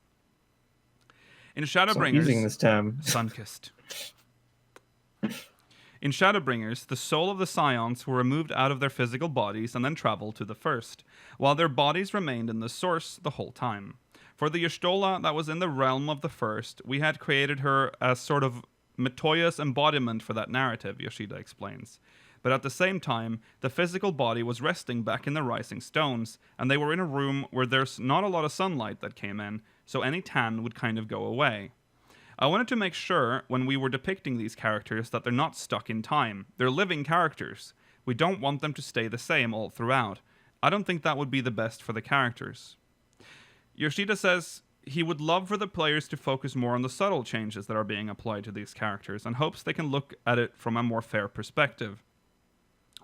In Shadowbringers... using this term. Sun-kissed. In Shadowbringers, the soul of the Scions were removed out of their physical bodies and then traveled to the First, while their bodies remained in the Source the whole time. For the Y'shtola that was in the realm of the First, we had created her as sort of Matoya's embodiment for that narrative, Yoshida explains. But at the same time, the physical body was resting back in the Rising Stones, and they were in a room where there's not a lot of sunlight that came in, so any tan would kind of go away. I wanted to make sure when we were depicting these characters that they're not stuck in time. They're living characters. We don't want them to stay the same all throughout. I don't think that would be the best for the characters. Yoshida says he would love for the players to focus more on the subtle changes that are being applied to these characters and hopes they can look at it from a more fair perspective.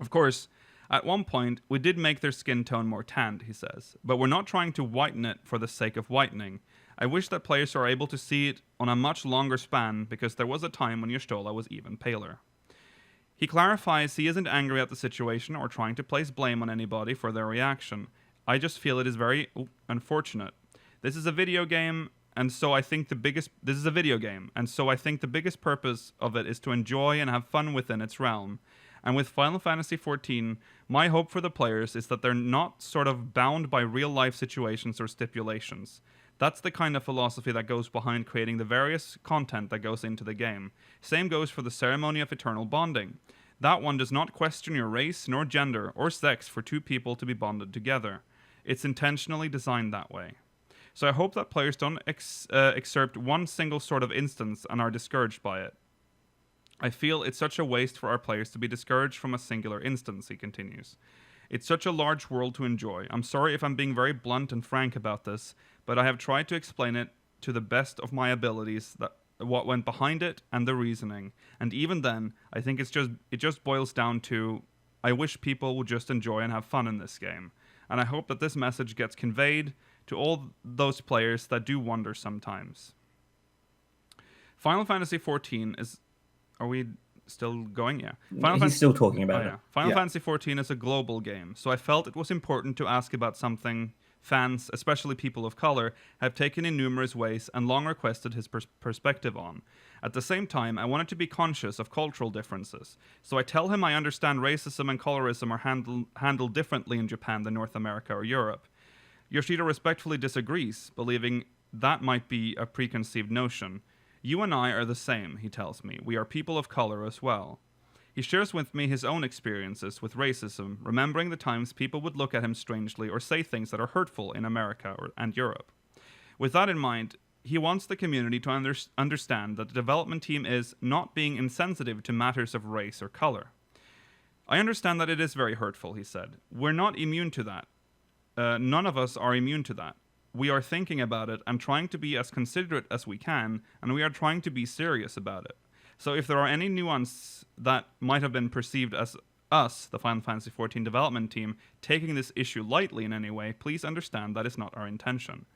Of course, at one point, we did make their skin tone more tanned, he says, but we're not trying to whiten it for the sake of whitening. I wish that players are able to see it on a much longer span because there was a time when Y'shtola was even paler. He clarifies he isn't angry at the situation or trying to place blame on anybody for their reaction. I just feel it is very unfortunate. This is a video game, and so I think the biggest purpose of it is to enjoy and have fun within its realm. And with Final Fantasy XIV, my hope for the players is that they're not sort of bound by real-life situations or stipulations. That's the kind of philosophy that goes behind creating the various content that goes into the game. Same goes for the Ceremony of Eternal Bonding. That one does not question your race, nor gender, or sex for two people to be bonded together. It's intentionally designed that way. So I hope that players don't excerpt one single sort of instance and are discouraged by it. I feel it's such a waste for our players to be discouraged from a singular instance, he continues. It's such a large world to enjoy. I'm sorry if I'm being very blunt and frank about this, but I have tried to explain it to the best of my abilities, that what went behind it and the reasoning. And even then, I think it just boils down to, I wish people would just enjoy and have fun in this game. And I hope that this message gets conveyed to all those players that do wonder sometimes. Final Fantasy XIV is... Are we still going? Yeah. He's still talking about it. Final Fantasy XIV is a global game, so I felt it was important to ask about something fans, especially people of color, have taken in numerous ways and long requested his perspective on. At the same time, I wanted to be conscious of cultural differences, so I tell him I understand racism and colorism are handled differently in Japan than North America or Europe. Yoshida respectfully disagrees, believing that might be a preconceived notion. You and I are the same, he tells me. We are people of color as well. He shares with me his own experiences with racism, remembering the times people would look at him strangely or say things that are hurtful in America and Europe. With that in mind, he wants the community to understand that the development team is not being insensitive to matters of race or color. I understand that it is very hurtful, he said. We're not immune to that. None of us are immune to that. We are thinking about it and trying to be as considerate as we can, and we are trying to be serious about it. So if there are any nuance that might have been perceived as us, the Final Fantasy XIV development team, taking this issue lightly in any way, please understand that is not our intention.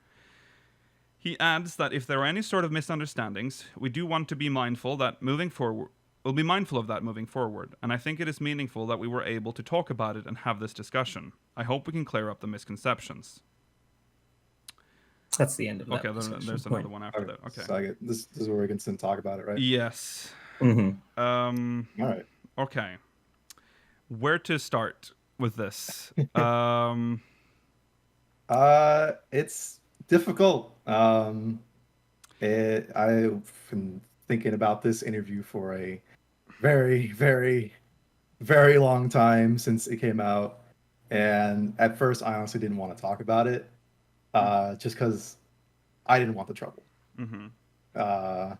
He adds that if there are any sort of misunderstandings, we do want to be mindful that moving forward, we'll be mindful of that moving forward, and I think it is meaningful that we were able to talk about it and have this discussion. I hope we can clear up the misconceptions. That's the end of that. Okay, then there's another one after that. Okay. So this is where we can talk about it, right? Yes. Mm-hmm. All right. Okay. Where to start with this? It's difficult. I've been thinking about this interview for a very, very, very long time since it came out, and at first I honestly didn't want to talk about it. Just because I didn't want the trouble. Mm-hmm. I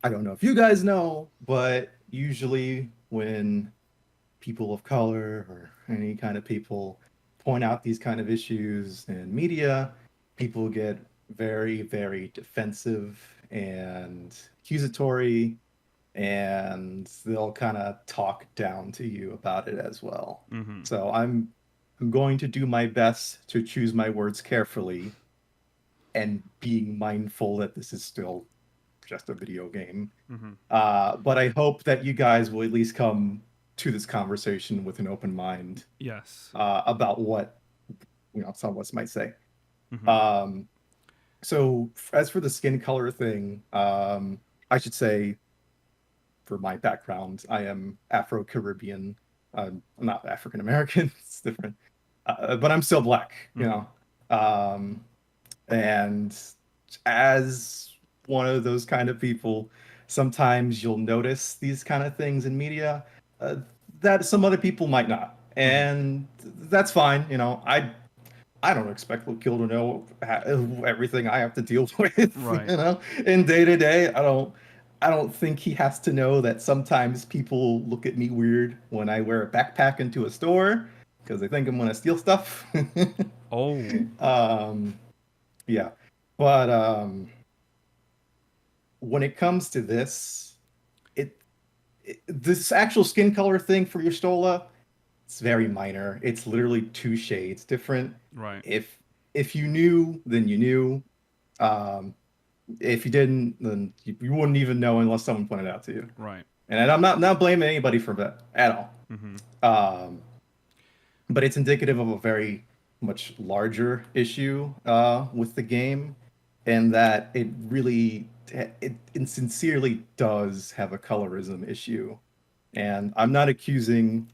don't know if you guys know, but usually when people of color or any kind of people point out these kind of issues in media, people get very, very defensive and accusatory, and they'll kind of talk down to you about it as well. Mm-hmm. So I'm going to do my best to choose my words carefully and being mindful that this is still just a video game. Mm-hmm. But I hope that you guys will at least come to this conversation with an open mind. Yes. About what some of us might say. Mm-hmm. So as for the skin color thing, I should say, for my background, I am Afro-Caribbean. I'm not African American. It's different. But I'm still black, and as one of those kind of people, sometimes you'll notice these kind of things in media that some other people might not, and that's fine. I don't expect Lukiel to know everything I have to deal with, Right. you know, in day to day. I don't think he has to know that sometimes people look at me weird when I wear a backpack into a store because they think I'm gonna steal stuff. Oh. um, yeah, but when it comes to this, this actual skin color thing for your Stola, it's very minor. It's literally 2 shades different. Right. If you knew, then you knew. Um, if you didn't, then you wouldn't even know unless someone pointed it out to you. Right. And I'm not blaming anybody for that at all. Mm-hmm. Um, but it's indicative of a very much larger issue with the game, and that it really it sincerely does have a colorism issue. And I'm not accusing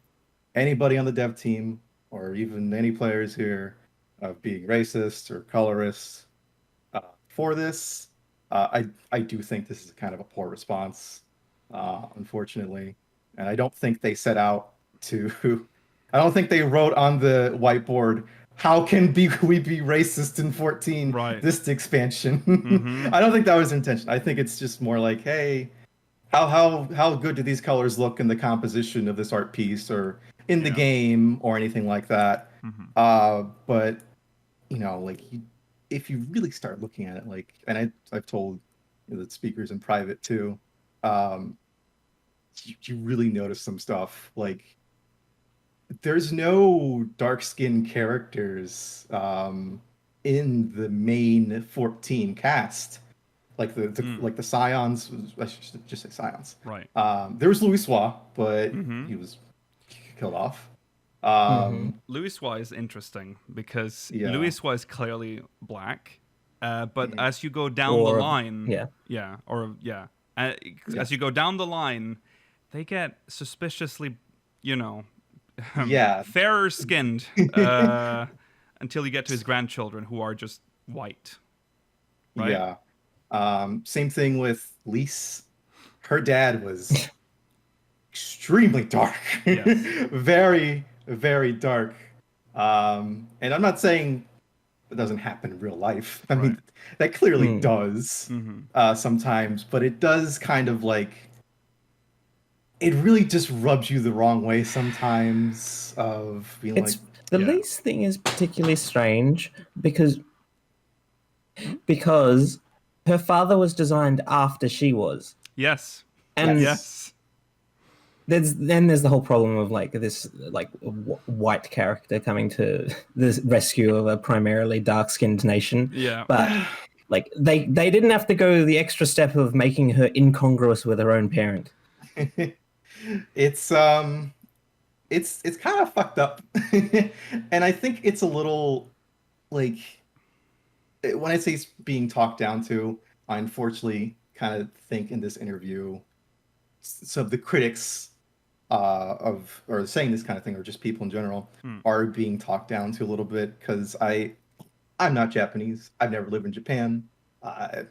anybody on the dev team or even any players here of being racist or colorist for this. I do think this is kind of a poor response, unfortunately, and I don't think they set out to. I don't think they wrote on the whiteboard, "How can we be racist in 14 Right. this expansion?" Mm-hmm. I don't think that was their intention. I think it's just more like, hey, how good do these colors look in the composition of this art piece or in the Yeah. game or anything like that. Mm-hmm. But you know, like if you really start looking at it, like, and I've told the speakers in private too, um, you really notice some stuff. Like, there's no dark skinned characters in the main 14 cast. Like like the Scions, I should just say Scions. Right. There was Louis Sois, but Mm-hmm. he was killed off. Louis Sois is interesting because Yeah. Louis Sois is clearly black, but Mhm. as you go down the Or- line, yeah. as you go down the line, they get suspiciously, Yeah. fairer skinned until you get to his grandchildren who are just white. Right? Yeah. Same thing with Lise. Her dad was extremely dark. Yes. Very, very dark. And I'm not saying it doesn't happen in real life. I mean, Right. that clearly does Mm-hmm. sometimes, but it does kind of like, it really just rubs you the wrong way sometimes of being It's like, the Yeah. Lise thing is particularly strange because her father was designed after she was, Yes. and Yes. there's the whole problem of like this like white character coming to the rescue of a primarily dark-skinned nation. Yeah. But like they didn't have to go the extra step of making her incongruous with her own parent. it's kind of fucked up. And I think it's a little like, when I say it's being talked down to, I unfortunately kind of think in this interview some of the critics of or saying this kind of thing, or just people in general, are being talked down to a little bit, because I'm not Japanese. I've never lived in Japan.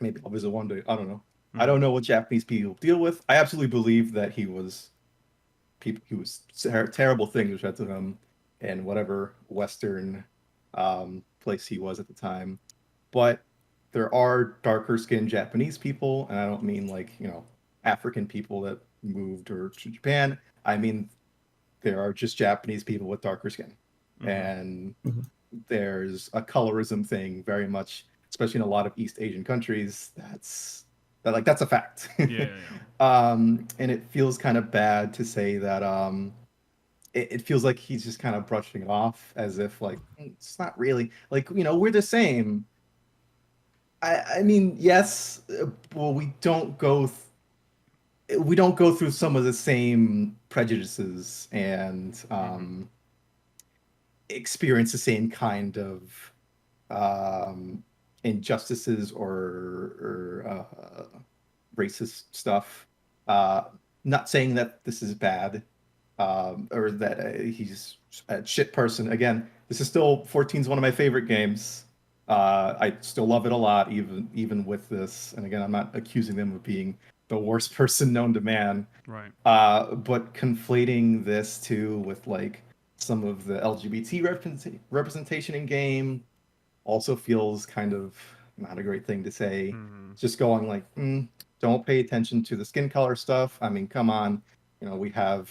Maybe I'll visit one day. I don't know. I don't know what Japanese people deal with. I absolutely believe that he was terrible things were said to him in whatever Western place he was at the time. But there are darker skinned Japanese people, and I don't mean like, African people that moved or to Japan. I mean, there are just Japanese people with darker skin. And there's a colorism thing very much, especially in a lot of East Asian countries. That's a fact. Yeah. And it feels kind of bad to say that it feels like he's just kind of brushing it off as if like, it's not really like, we're the same. I mean, yes, well, we don't go through some of the same prejudices and experience the same kind of injustices or racist stuff. Not saying that this is bad, or that he's a shit person. Again, this is still 14 is one of my favorite games. I still love it a lot, even with this. And again, I'm not accusing them of being the worst person known to man. Right. But conflating this too with like some of the LGBT representation in game, also feels kind of not a great thing to say. Mhm. Just going like, don't pay attention to the skin color stuff. I mean, come on, we have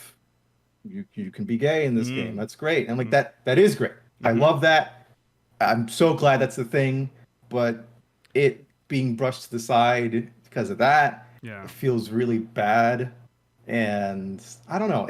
you can be gay in this game. That's great, and like that is great. I love that. I'm so glad that's the thing, but it being brushed to the side because of that, it feels really bad, and I don't know.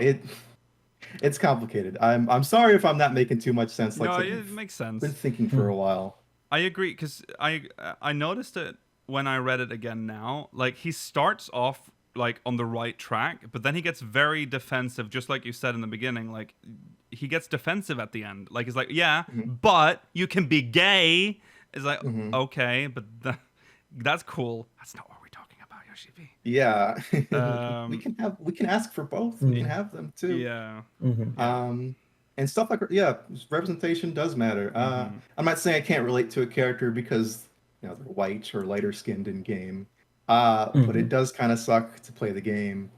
It's complicated. I'm sorry if I'm not making too much sense. Like No, I've it makes sense. been thinking for a while. I agree, because I noticed it when I read it again now. Like, he starts off like on the right track, but then he gets very defensive, just like you said in the beginning. Like, he gets defensive at the end. Like, he's like, but you can be gay. It's like, okay, but that's cool. That's not what we're talking about, Yoshi-P. Yeah. Um, we can ask for both. We can have them too. Yeah. And stuff like representation does matter. I'm not saying I can't relate to a character because they're white or lighter skinned in game. But it does kind of suck to play the game.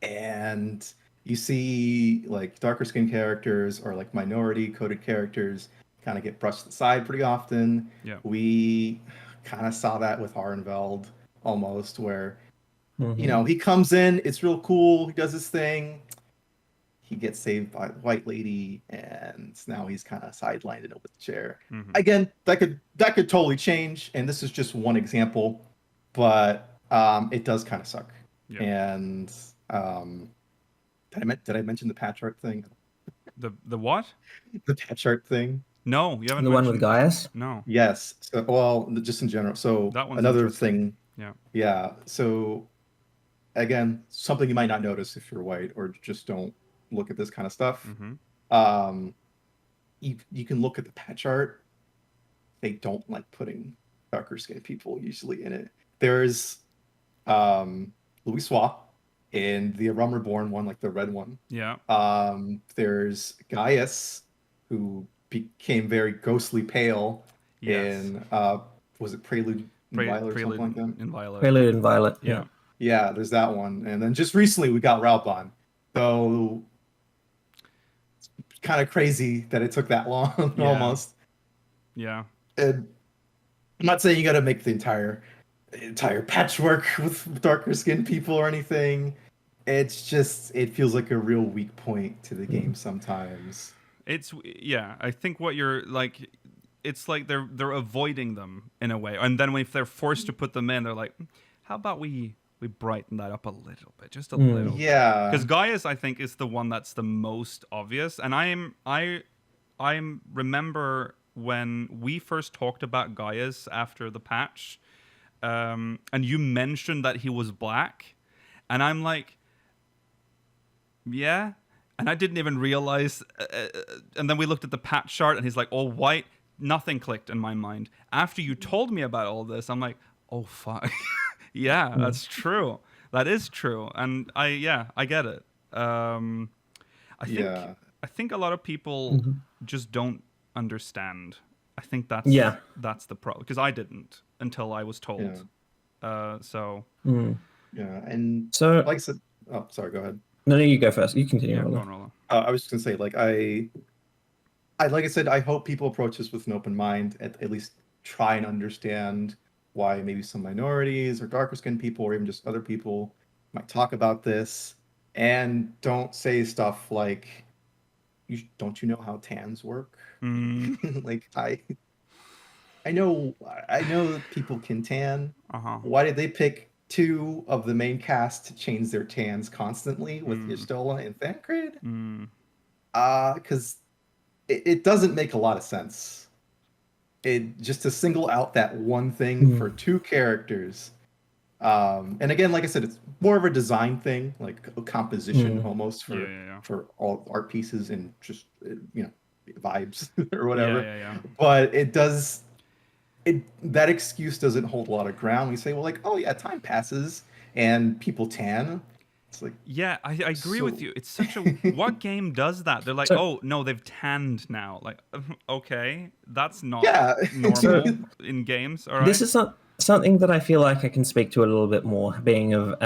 And you see like darker skinned characters or like minority coded characters kind of get brushed aside pretty often. Yeah. We kind of saw that with Harnveld almost, where he comes in, it's real cool, he does his thing, he gets saved by the white lady, and now he's kind of sidelined in a wheelchair. Again, that could totally change, and this is just one example, but it does kind of suck. Yeah. And did I mention the patch art thing? The what? The patch art thing. No, you haven't. The one with Gaius? No. Yes. So, well, just in general. So That one's another interesting. thing. Yeah. So again, something you might not notice if you're white or just don't look at this kind of stuff. You can look at the patch art. They don't like putting darker skinned people usually in it. There's Louis Swa in the Realm Reborn one, like the red one. Yeah. There's Gaius, who became very ghostly pale in was it Prelude in Violet or something like that? In Violet. Prelude in Violet. Yeah. Yeah, there's that one. And then just recently we got Raubon. So it's kind of crazy that it took that long almost. Yeah. And I'm not saying you got to make the entire patchwork with darker skinned people or anything. It's just, it feels like a real weak point to the game sometimes. I think what you're like, it's like they're avoiding them in a way, and then if they're forced to put them in, they're like, how about we brighten that up a little bit, just a little. Yeah, because Gaius, I think, is the one that's the most obvious, and I remember when we first talked about Gaius after the patch, and you mentioned that he was black, and I'm like, yeah. And I didn't even realize. And then we looked at the patch chart, and he's like, all white. Nothing clicked in my mind. After you told me about all this, I'm like, oh, fuck. Yeah, that's true. That is true. And I get it. I think a lot of people just don't understand. I think that's the problem. Because I didn't until I was told. Yeah. Yeah, and so, like I said, oh, sorry, go ahead. No, you go first. You continue. Yeah, go on, Rollo. I was just gonna say, like I like I said, I hope people approach this with an open mind, at least try and understand why maybe some minorities or darker skinned people or even just other people might talk about this, and don't say stuff like, don't you know how tans work? Like I know that people can tan. Why did they pick 2 of the main cast to change their tans constantly with Y'shtola and Thancred? Because it doesn't make a lot of sense. It just to single out that one thing for 2 characters. And again, like I said, it's more of a design thing, like a composition almost for all art pieces and just vibes or whatever. But it does. That excuse doesn't hold a lot of ground. We say, well, like, oh yeah, time passes and people tan. It's like, yeah, I agree with you. It's such a what game does that? They're like, oh no, they've tanned now. Like, okay, that's not normal in games. All right. This is something that I feel like I can speak to a little bit more, being of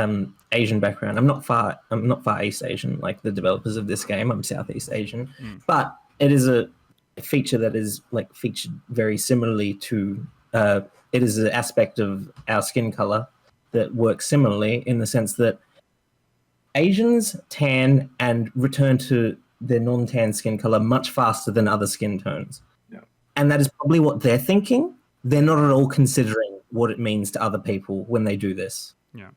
Asian background. I'm not far East Asian like the developers of this game. I'm Southeast Asian, but it is a feature that is like featured very similarly to it is an aspect of our skin color that works similarly in the sense that Asians tan and return to their non-tan skin color much faster than other skin tones. Yeah. And that is probably what they're thinking. They're not at all considering what it means to other people when they do this. Yeah.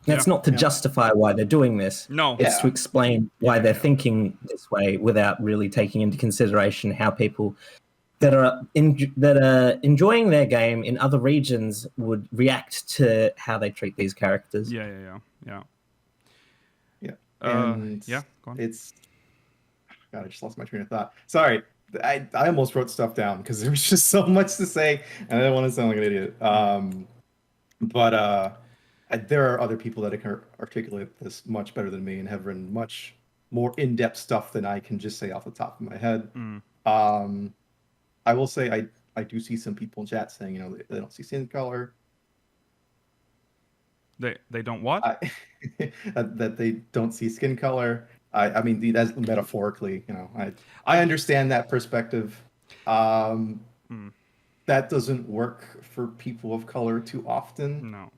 That's not to justify why they're doing this. No. It's to explain why they're thinking this way without really taking into consideration how people that are enjoying their game in other regions would react to how they treat these characters. Yeah. And yeah, go on. It's God, I just lost my train of thought. Sorry, I almost wrote stuff down because there was just so much to say, and I didn't want to sound like an idiot. But there are other people that can articulate this much better than me and have written much more in-depth stuff than I can just say off the top of my head. I will say I do see some people in chat saying, they don't see skin color. They don't what? That they don't see skin color. I mean, that's metaphorically, I understand that perspective. That doesn't work for people of color too often. No.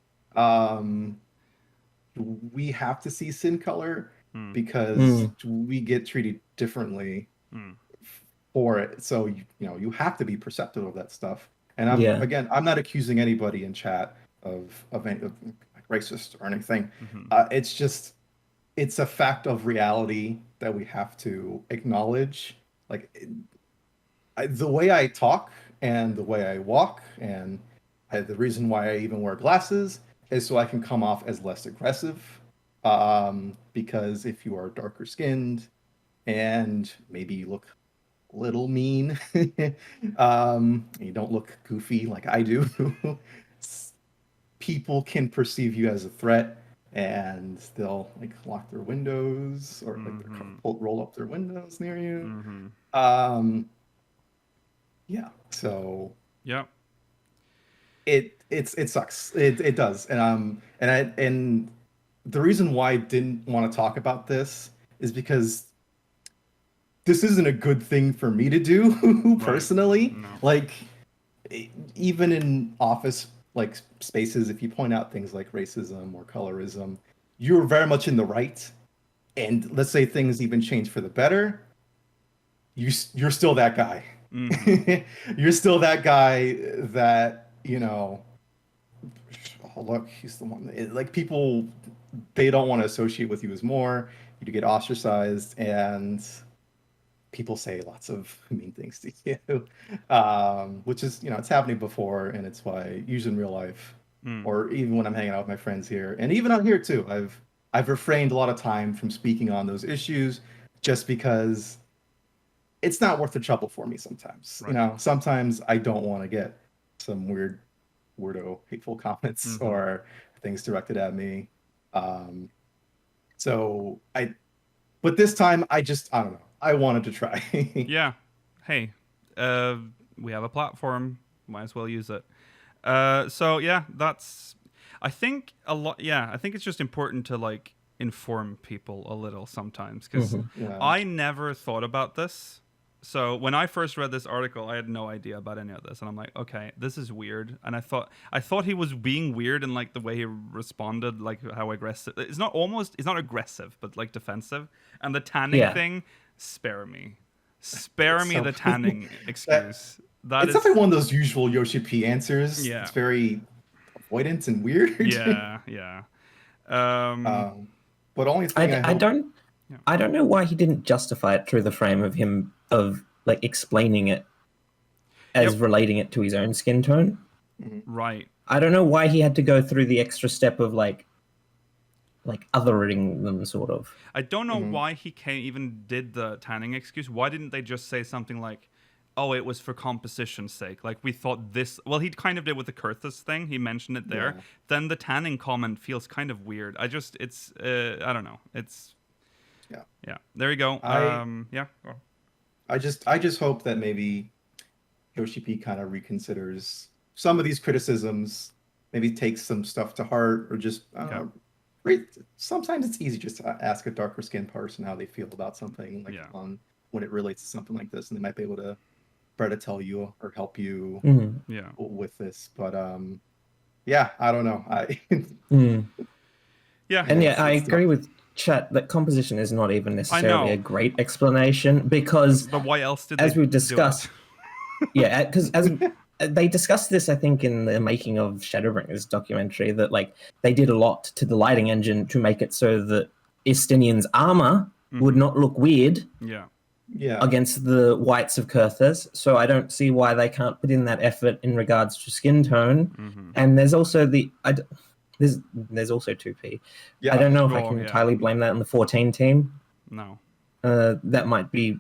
We have to see skin color because we get treated differently for it. So you have to be perceptive of that stuff. And I'm not accusing anybody in chat of racist or anything. It's a fact of reality that we have to acknowledge. Like the way I talk and the way I walk and the reason why I even wear glasses is so I can come off as less aggressive. Because if you are darker skinned and maybe you look a little mean, you don't look goofy like I do, people can perceive you as a threat and they'll lock their windows or roll up their windows near you. So it sucks. It does. And the reason why I didn't want to talk about this is because this isn't a good thing for me to do personally. No. Even in office spaces, if you point out things like racism or colorism, you're very much in the right. And let's say things even change for the better, you're still that guy. You're still that guy that, oh, look, he's the one. People, they don't want to associate with you as more. You get ostracized, and people say lots of mean things to you, which is, it's happening before, and it's why usually in real life, or even when I'm hanging out with my friends here, and even out here too, I've refrained a lot of time from speaking on those issues, just because it's not worth the trouble for me sometimes. Right. Sometimes I don't want to get some weirdo, hateful comments or things directed at me. But this time I don't know. I wanted to try. Yeah. Hey, we have a platform. Might as well use it. So yeah, I think it's just important to inform people a little sometimes, because I never thought about this. So when I first read this article, I had no idea about any of this, and I'm like, okay, this is weird. And I thought he was being weird in the way he responded, how aggressive. It's not aggressive, but defensive. And the tanning thing, spare me the tanning excuse. It's definitely one of those usual Yoshi-P answers. Yeah. It's very avoidant and weird. Yeah. But only thing I don't know why he didn't justify it through the frame of him explaining it as relating it to his own skin tone. Right. I don't know why he had to go through the extra step of othering them, sort of. I don't know why he even did the tanning excuse. Why didn't they just say something like, oh, it was for composition's sake? We thought this... Well, he kind of did with the Kurthus thing. He mentioned it there. Yeah. Then the tanning comment feels kind of weird. I don't know. It's... Yeah. There you go. I just hope that maybe Yoshi-P kind of reconsiders some of these criticisms, maybe takes some stuff to heart, or just sometimes it's easy just to ask a darker skinned person how they feel about something on when it relates to something like this, and they might be able to try to tell you or help you Yeah. with this. But yeah, I don't know. Yeah. And yeah, It's- I it's agree tough. with Chat that composition is not even necessarily know. a great explanation because, But why else did as they we do discussed, it? yeah, because as they discussed this, I think in the making of Shadowbringers documentary, that like they did a lot to the lighting engine to make it so that Istinian's armor would not look weird Yeah. Yeah. against the whites of Kurthas. So I don't see why they can't put in that effort in regards to skin tone. And there's also there's also 2P. Yeah. I don't know if I Oh, can yeah. entirely blame that on the 14 team. No. That might be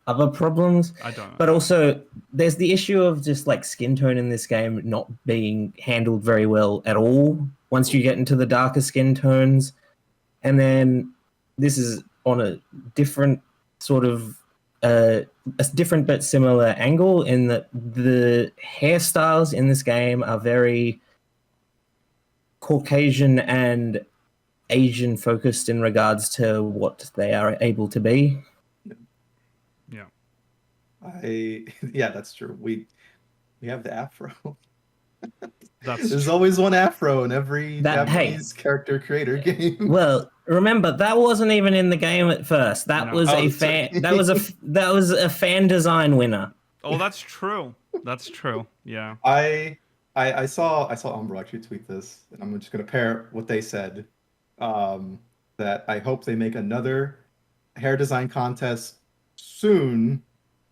other problems. I don't know. But also, there's the issue of just like skin tone in this game not being handled very well at all once you get into the darker skin tones. And then this is on a different sort of a different but similar angle in that the hairstyles in this game are very Caucasian and Asian focused in regards to what they are able to be. Yeah. Yeah, that's true. We have the afro. That's There's always one afro in every That- hey. Japanese character creator game. Well, remember that wasn't even in the game at first. That No. was Oh, a sorry. fan. That was a fan design winner. Oh, that's true. That's true. Yeah. I saw Umbro actually tweet this, and I'm just gonna pair what they said. That I hope they make another hair design contest soon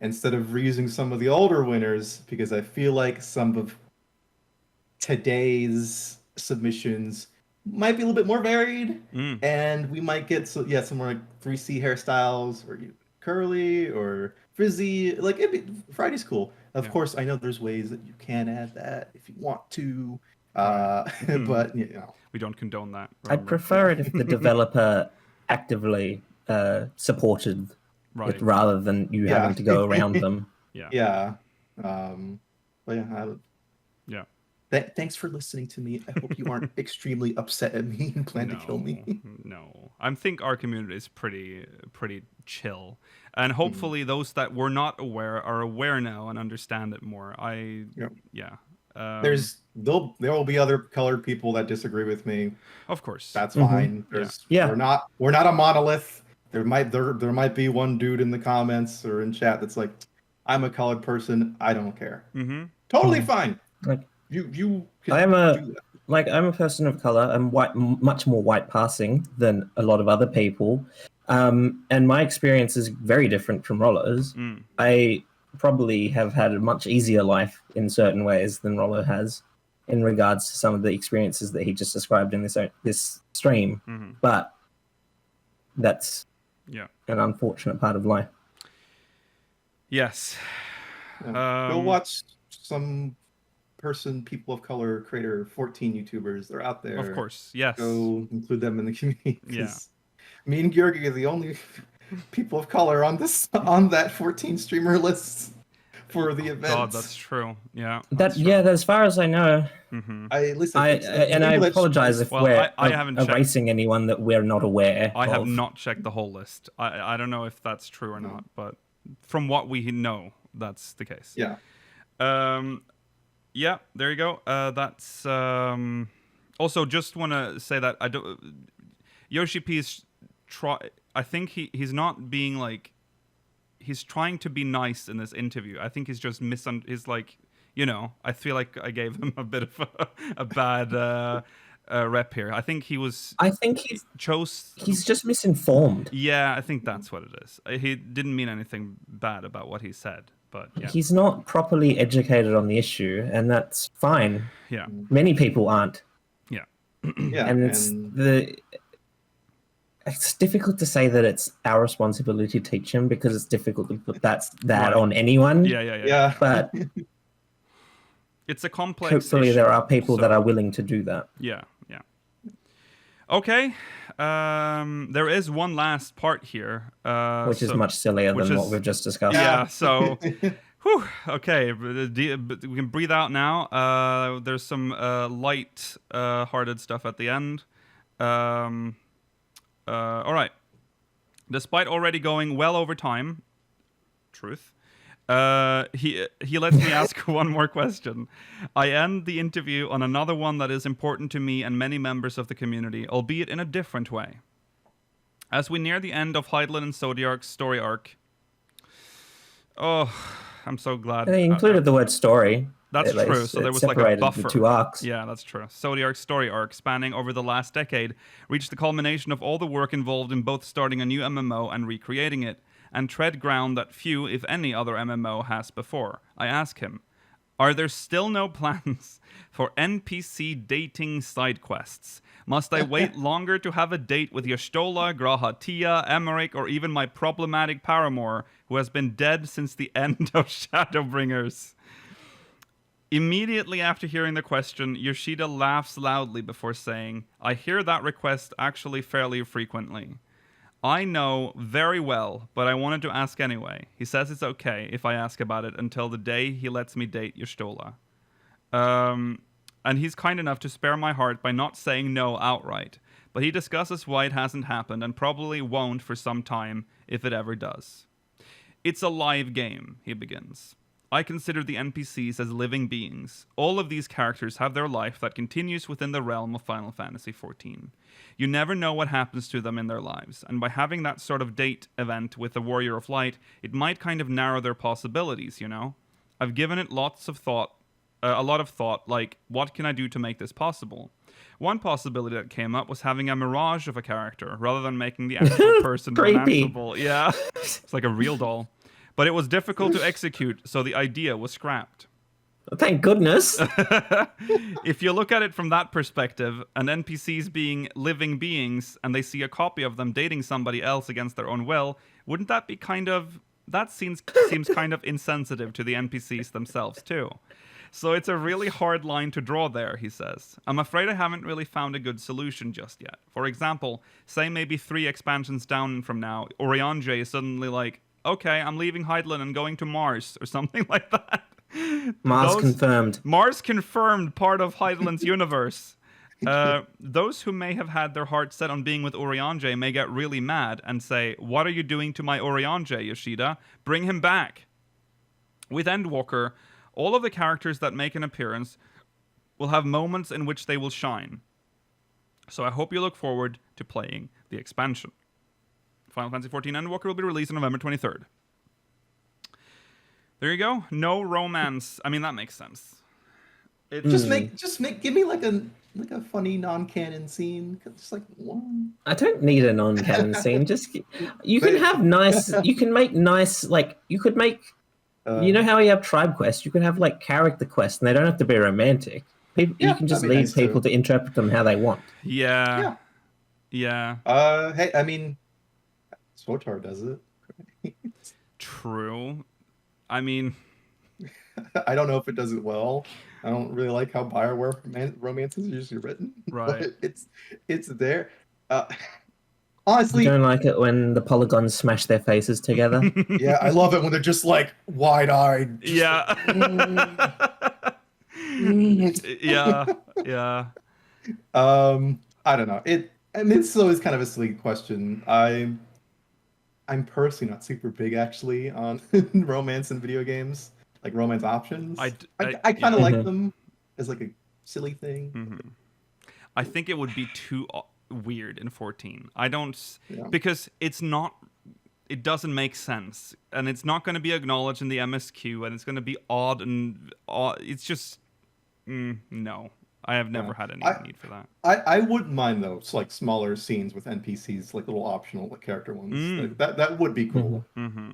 instead of reusing some of the older winners, because I feel like some of today's submissions might be a little bit more varied, and we might get some more like 3C hairstyles or curly or frizzy. Like Friday's cool. Of course, I know there's ways that you can add that if you want to, but you know, We don't condone that. I'd remember. prefer it if the developer actively supported Right. it rather than you Yeah. having to go around them. Yeah. yeah. But yeah, Yeah. thanks for listening to me. I hope you aren't extremely upset at me and plan to kill me. No. I think our community is pretty chill. And hopefully those that were not aware are aware now and understand it more. Yeah. There will be other colored people that disagree with me. Of course. That's fine. Yeah. We're not a monolith. There might be one dude in the comments or in chat that's like, I'm a colored person. I don't care. Totally fine. Like You can I'm do that. I'm a person of color. I'm white, much more white passing than a lot of other people, and my experience is very different from Rollo's. I probably have had a much easier life in certain ways than Rollo has, in regards to some of the experiences that he just described in this stream. But that's an unfortunate part of life. Yes. Go watch some people of color creator 14 YouTubers. They're out there. Of course. Yes. Go include them in the community. 'Cause Yeah. Me and Georgi are the only people of color on that 14 streamer list for the event. God, that's true. Yeah. As far as I know. I apologize if Well, we're I haven't checked. erasing anyone that we're not aware I have of. not checked the whole list. I don't know if that's true or not, but from what we know, that's the case. Yeah. Yeah, there you go. That's also just want to say that I don't. Yoshi-P's I think he's not being like. He's trying to be nice in this interview. I think he's just He's like, I feel like I gave him a bit of a bad rep here. I think he was. I think he's just misinformed. Yeah, I think that's what it is. He didn't mean anything bad about what he said. But yeah. He's not properly educated on the issue, and that's fine. Yeah. Many people aren't. Yeah. Yeah. And it's difficult to say that it's our responsibility to teach him, because it's difficult to put that Right. on anyone. Yeah. But it's a complex hopefully issue, there are people so- that are willing to do that. Yeah. Okay. There is one last part here. Which is much sillier than what we've just discussed. Yeah, so... Whew, okay, but we can breathe out now. There's some light-hearted stuff at the end. All right. Despite already going well over time, Truth. He lets me ask one more question. I end the interview on another one that is important to me and many members of the community, albeit in a different way. As we near the end of Hydaelyn and Zodiark's story arc... Oh, I'm so glad. They included the word story. That's At true. least. So there It was like a separated buffer. the two arcs. Yeah, that's true. Zodiark's story arc, spanning over the last decade, reached the culmination of all the work involved in both starting a new MMO and recreating it, and tread ground that few, if any, other MMO has before. I ask him, are there still no plans for NPC dating side quests? Must I wait longer to have a date with Y'shtola, Grahatia, Emmerich, or even my problematic paramour, who has been dead since the end of Shadowbringers? Immediately after hearing the question, Yoshida laughs loudly before saying, I hear that request actually fairly frequently. I know very well, but I wanted to ask anyway. He says it's okay if I ask about it until the day he lets me date Y'shtola. And he's kind enough to spare my heart by not saying no outright, but he discusses why it hasn't happened and probably won't for some time if it ever does. It's a live game, he begins. I consider the NPCs as living beings. All of these characters have their life that continues within the realm of Final Fantasy XIV. You never know what happens to them in their lives, and by having that sort of date event with the Warrior of Light, it might kind of narrow their possibilities, you know? I've given it a lot of thought, like, what can I do to make this possible? One possibility that came up was having a mirage of a character, rather than making the actual person romanceable. Yeah, it's like a real doll. But it was difficult to execute, so the idea was scrapped. Thank goodness. If you look at it from that perspective, and NPCs being living beings, and they see a copy of them dating somebody else against their own will, wouldn't that be kind of... That seems kind of insensitive to the NPCs themselves, too. So it's a really hard line to draw there, he says. I'm afraid I haven't really found a good solution just yet. For example, say maybe 3 expansions down from now, Eorzea is suddenly like, okay, I'm leaving Hydaelyn and going to Mars, or something like that. Mars confirmed. Mars confirmed, part of Hydaelyn's universe. Those who may have had their heart set on being with Eorzea may get really mad and say, what are you doing to my Eorzea, Yoshida? Bring him back. With Endwalker, all of the characters that make an appearance will have moments in which they will shine. So I hope you look forward to playing the expansion. Final Fantasy XIV Endwalker will be released on November 23rd. There you go. No romance. I mean, that makes sense. Just give me like a funny non-canon scene. Just like one. I don't need a non-canon scene. You can have nice. You can make nice. Like you could make. You know how you have tribe quests? You could have like character quests, and they don't have to be romantic. You can just leave nice people to interpret them how they want. Yeah. Hey, I mean, SWTOR does it. True. I mean, I don't know if it does it well. I don't really like how Bioware romances are usually written. Right. But it's there. Honestly, you don't like it when the polygons smash their faces together. Yeah, I love it when they're just like wide-eyed. Yeah. Yeah. I don't know. It's always kind of a silly question. I'm personally not super big actually on romance in video games, like romance options. I kind of like them as like a silly thing. Mm-hmm. I think it would be too weird in 14. I don't, because it doesn't make sense, and it's not going to be acknowledged in the MSQ, and it's going to be odd, and it's just no. I have never had any need for that. I wouldn't mind though. It's like smaller scenes with NPCs, like little optional like character ones. Like, that would be cool. Mm-hmm.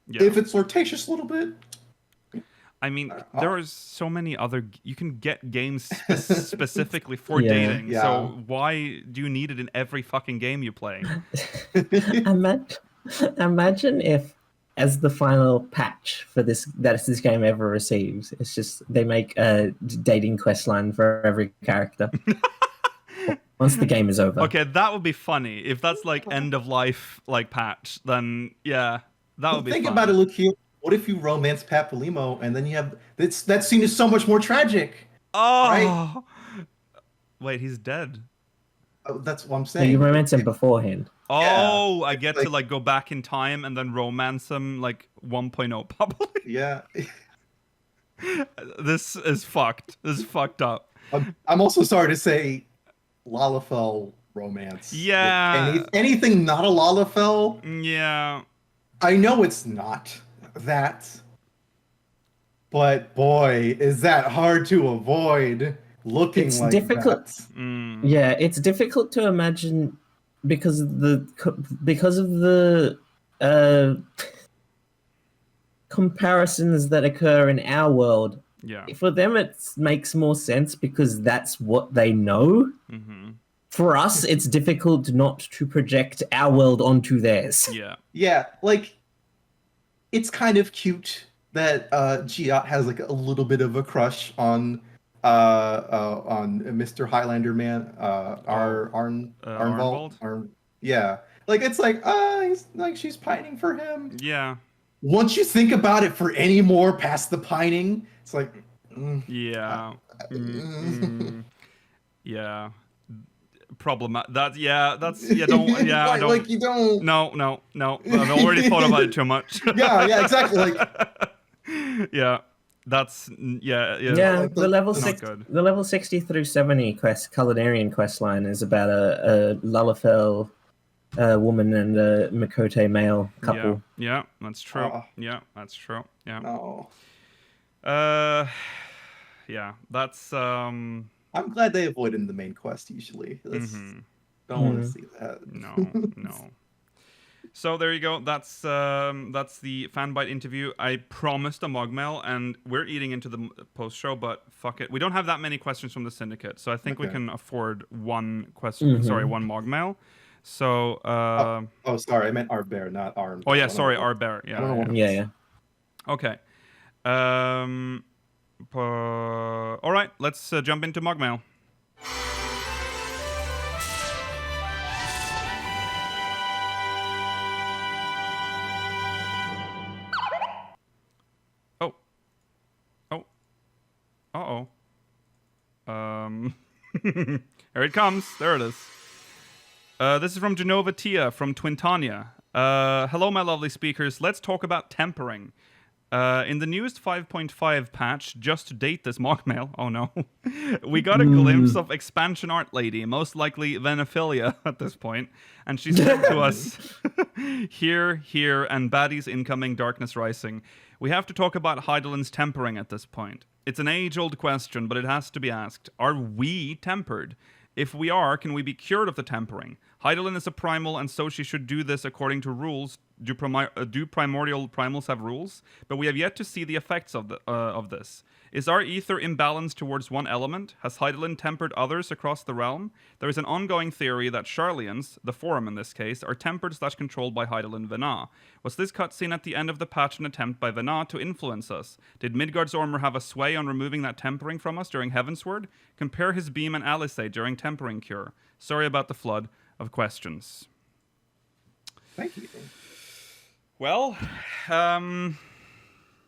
Yeah. If it's flirtatious a little bit. I mean, there are so many other... You can get games specifically for dating, so why do you need it in every fucking game you play? Imagine if, as the final patch for this game ever receives, it's just they make a dating quest line for every character. Once the game is over. Okay, that would be funny. If that's like end of life like patch, then yeah, that would be Think fun. about it, Lucio. What if you romance Papalymo and then you have that scene is so much more tragic? Oh, right? Wait, he's dead. Oh, that's what I'm So saying. you romance him beforehand. Oh, I get to like- like go back in time and then romance him like 1.0 probably. Yeah. This is fucked. This is fucked up. I'm also sorry to say Lalafell romance. with Yeah. anything not a Lalafell. Yeah. I know it's not that, but boy, is that hard to avoid looking It's like difficult. that. Mm. Yeah, it's difficult to imagine because of the uh, comparisons that occur in our world. Yeah. For them, it makes more sense because that's what they know. Mm-hmm. For us, it's difficult not to project our world onto theirs. Yeah. Yeah, like it's kind of cute that Giat has like a little bit of a crush on Mr. Highlander man, Arnvold. Arnvold? Yeah, like it's like he's like she's pining for him. Yeah. Once you think about it for any more past the pining, it's like Yeah. Yeah. That's yeah, don't yeah, I don't like you don't. No. I've already thought about it too much. Yeah, exactly. Like yeah. That's yeah. Yeah, like the level not 60, good. the level 60 through 70 Culinarian quest line is about a Lalafell woman and a Makote male couple. Yeah, that's true. Oh. Yeah, that's true. Yeah. no. Yeah, that's I'm glad they avoided the main quest usually. mhm. Don't want to see that. No. So there you go. That's the Fanbyte interview. I promised a MogMail, and we're eating into the post show, but fuck it. We don't have that many questions from the syndicate, so I think we Okay. can afford one question. Sorry, one MogMail. So Oh, sorry. I meant Arbear, not Arm. oh yeah, sorry, Arbear. I don't know what- Yeah. Okay. All right, let's jump into MogMail. Uh-oh. Here it comes. There it is. This is from Genova Tia from Twintania. Hello, my lovely speakers. Let's talk about tempering. In the newest 5.5 patch, just to date this MogMail, oh no, we got a glimpse of expansion art lady, most likely Venophilia at this point, and she said to us, here, and baddies incoming, darkness rising. We have to talk about Heidelin's tempering at this point. It's an age-old question, but it has to be asked. Are we tempered? If we are, can we be cured of the tempering? Heidelin is a primal, and so she should do this according to rules. Do primordial primals have rules? But we have yet to see the effects of this. Is our ether imbalanced towards one element? Has Heidelin tempered others across the realm? There is an ongoing theory that Charlians, the forum in this case, are tempered/controlled by Heidelin Vena. Was this cutscene at the end of the patch an attempt by Vena to influence us? Did Midgard's armor have a sway on removing that tempering from us during Heavensward? Compare his beam and Alice during tempering cure. Sorry about the flood of questions. Thank you. Well,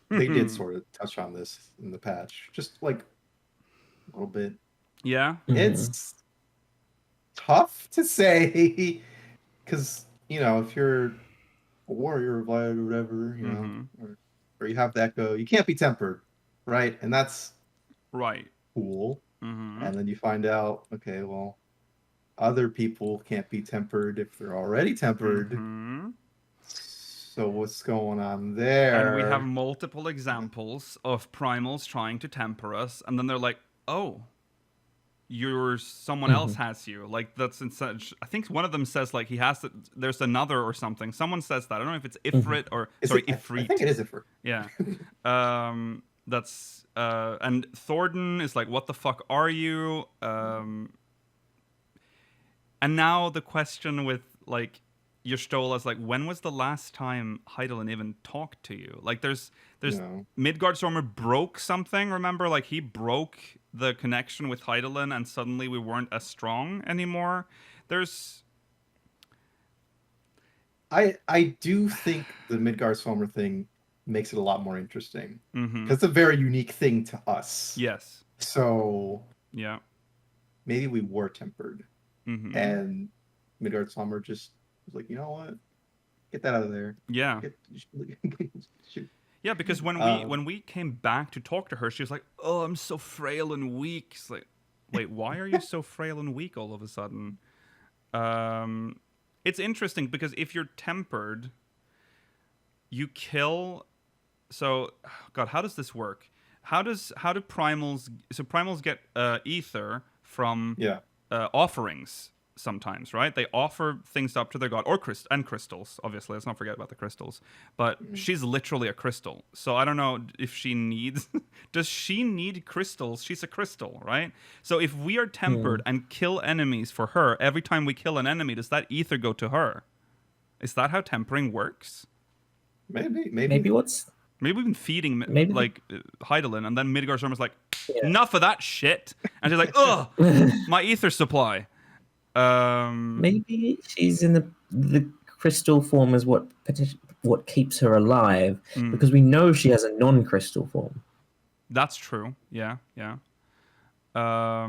They did sort of touch on this in the patch, just like a little bit. yeah. It's tough to say because if you're a warrior of light or whatever, or you have the echo, you can't be tempered, right? And that's Right. cool. Mm-hmm. And then you find out, okay, well, other people can't be tempered if they're already tempered. Mm-hmm. So what's going on there? And we have multiple examples of primals trying to temper us, and then they're like, "Oh, someone else has you." Like that's in such. I think one of them says like he has to. There's another or something. Someone says that. I don't know if it's Ifrit or Ifrit. I think it is Ifrit. Yeah. That's and Thornton is like, "What the fuck are you?" And now the question with like. Yrstola's like, when was the last time Heidelin even talked to you? Like, there's Midgard's armor broke something. Remember, like he broke the connection with Heidelin, and suddenly we weren't as strong anymore. I do think the Midgardsormr thing makes it a lot more interesting. Mm-hmm. It's a very unique thing to us. Yes. So Yeah. maybe we were tempered, Mm-hmm. and Midgardsormr just was like, you know what? Get that out of there. Yeah. Shoot. Yeah, because when we came back to talk to her, she was like, "Oh, I'm so frail and weak." It's like, wait, why are you so frail and weak all of a sudden? It's interesting because if you're tempered, you kill. So, God, how does this work? How do primals? So primals get ether from offerings sometimes, right? They offer things up to their god, or crystals. Obviously, let's not forget about the crystals. But she's literally a crystal, so I don't know if she needs. Does she need crystals? She's a crystal, right? So if we are tempered and kill enemies for her, every time we kill an enemy, does that ether go to her? Is that how tempering works? Maybe Maybe Maybe we've been feeding Hydaelyn, and then Midgardsorm was like, enough of that shit, and she's like, ugh, my ether supply. Maybe she's in the crystal form is what keeps her alive, because we know she has a non-crystal form. That's true. Yeah. I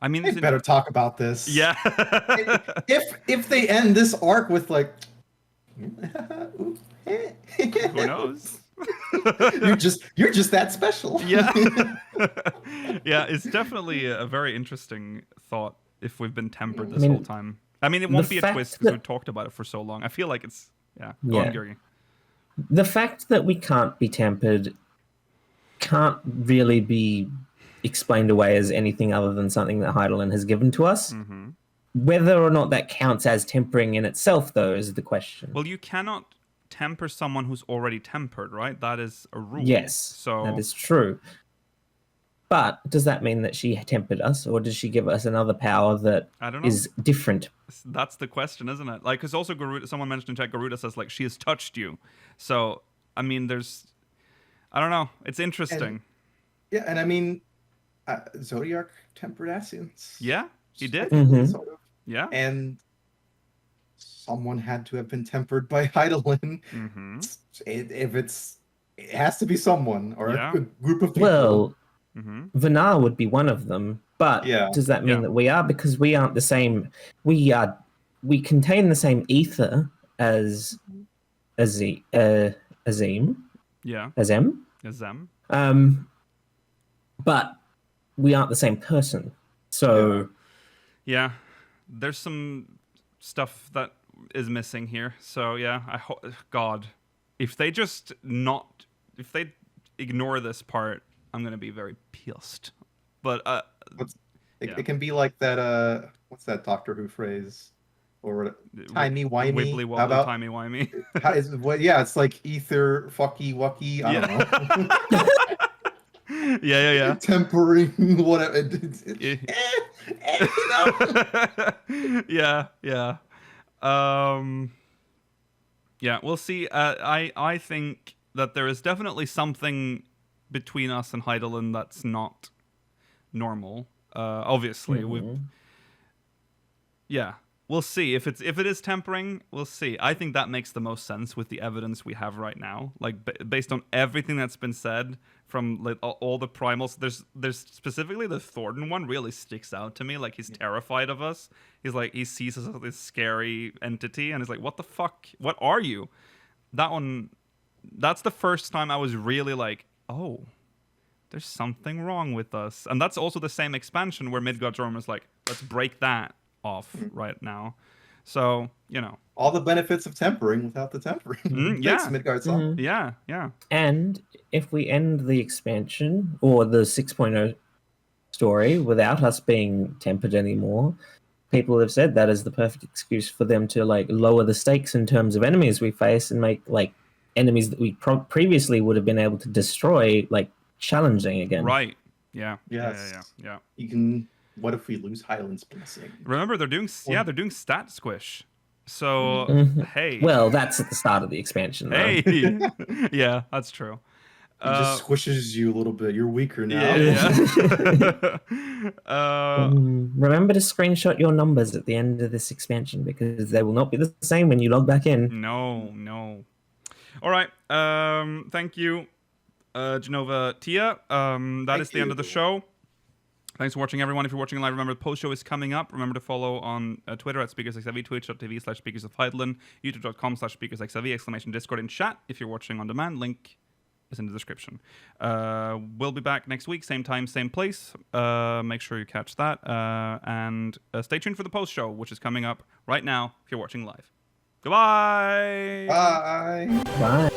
mean, they better talk about this. Yeah. if they end this arc with like, who knows? you're just that special. Yeah. Yeah, it's definitely a very interesting thought if we've been tempered this whole time. I mean, it won't be a twist because we've talked about it for so long. I feel like it's Go on, Georgi. The fact that we can't be tempered can't really be explained away as anything other than something that Hydaelyn has given to us. Mm-hmm. Whether or not that counts as tempering in itself, though, is the question. Well, you cannot temper someone who's already tempered, right? That is a rule. Yes, so that is true. But does that mean that she tempered us, or does she give us another power that is different? That's the question, isn't it? Like, because also Garuda, someone mentioned in chat, Garuda says like she has touched you. So I mean, I don't know. It's interesting. And I mean, Zodiac tempered Asians. Yeah, he did. Sort of. Yeah, and someone had to have been tempered by Hydaelyn. It has to be someone or a group of people. Well, Vanar would be one of them, but does that mean that we are? Because we aren't the same. We contain the same ether as Azim. Yeah. Azem. But we aren't the same person. So yeah, there's some stuff that is missing here. So yeah, God, if they ignore this part, I'm gonna be very pissed. But it can be like that. What's that Doctor Who phrase? Or timey-wimey. Wibbly wobbly, timey-wimey. It's like ether, fucky, wucky. I don't know. Yeah. Tempering, whatever. Yeah. Yeah, we'll see. I think that there is definitely something between us and Hydaelyn that's not normal. Obviously, we'll see if it is tempering. We'll see. I think that makes the most sense with the evidence we have right now. Like based on everything that's been said from like all the primals. There's specifically the Thornton one really sticks out to me. Like he's terrified of us. He's like he sees us as this scary entity, and he's like, "What the fuck? What are you?" That one. That's the first time I was really like, "Oh, there's something wrong with us." And that's also the same expansion where Midgardsorm was like, "Let's break that off right now." So, all the benefits of tempering without the tempering. Thanks, Midgardsorm. Yeah. And if we end the expansion or the 6.0 story without us being tempered anymore, people have said that is the perfect excuse for them to like lower the stakes in terms of enemies we face and make like enemies that we previously would have been able to destroy like challenging again. Right. Yeah. Yes. Yeah. You can. What if we lose Hydaelyn's blessing? Remember, they're doing stat squish. So hey. Well, that's at the start of the expansion. Though. Hey. Yeah, that's true. It just squishes you a little bit. You're weaker now. Yeah. Remember to screenshot your numbers at the end of this expansion because they will not be the same when you log back in. No. All right. Thank you, Genova Tia. That is the end of the show. Thanks for watching, everyone. If you're watching live, remember the post show is coming up. Remember to follow on Twitter at SpeakersXIV, twitch.tv/SpeakersOfHeidland, youtube.com/SpeakersXIV, exclamation Discord in chat. If you're watching on demand, link is in the description. We'll be back next week, same time, same place. Make sure you catch that. And stay tuned for the post show, which is coming up right now if you're watching live. Goodbye! Bye! Bye.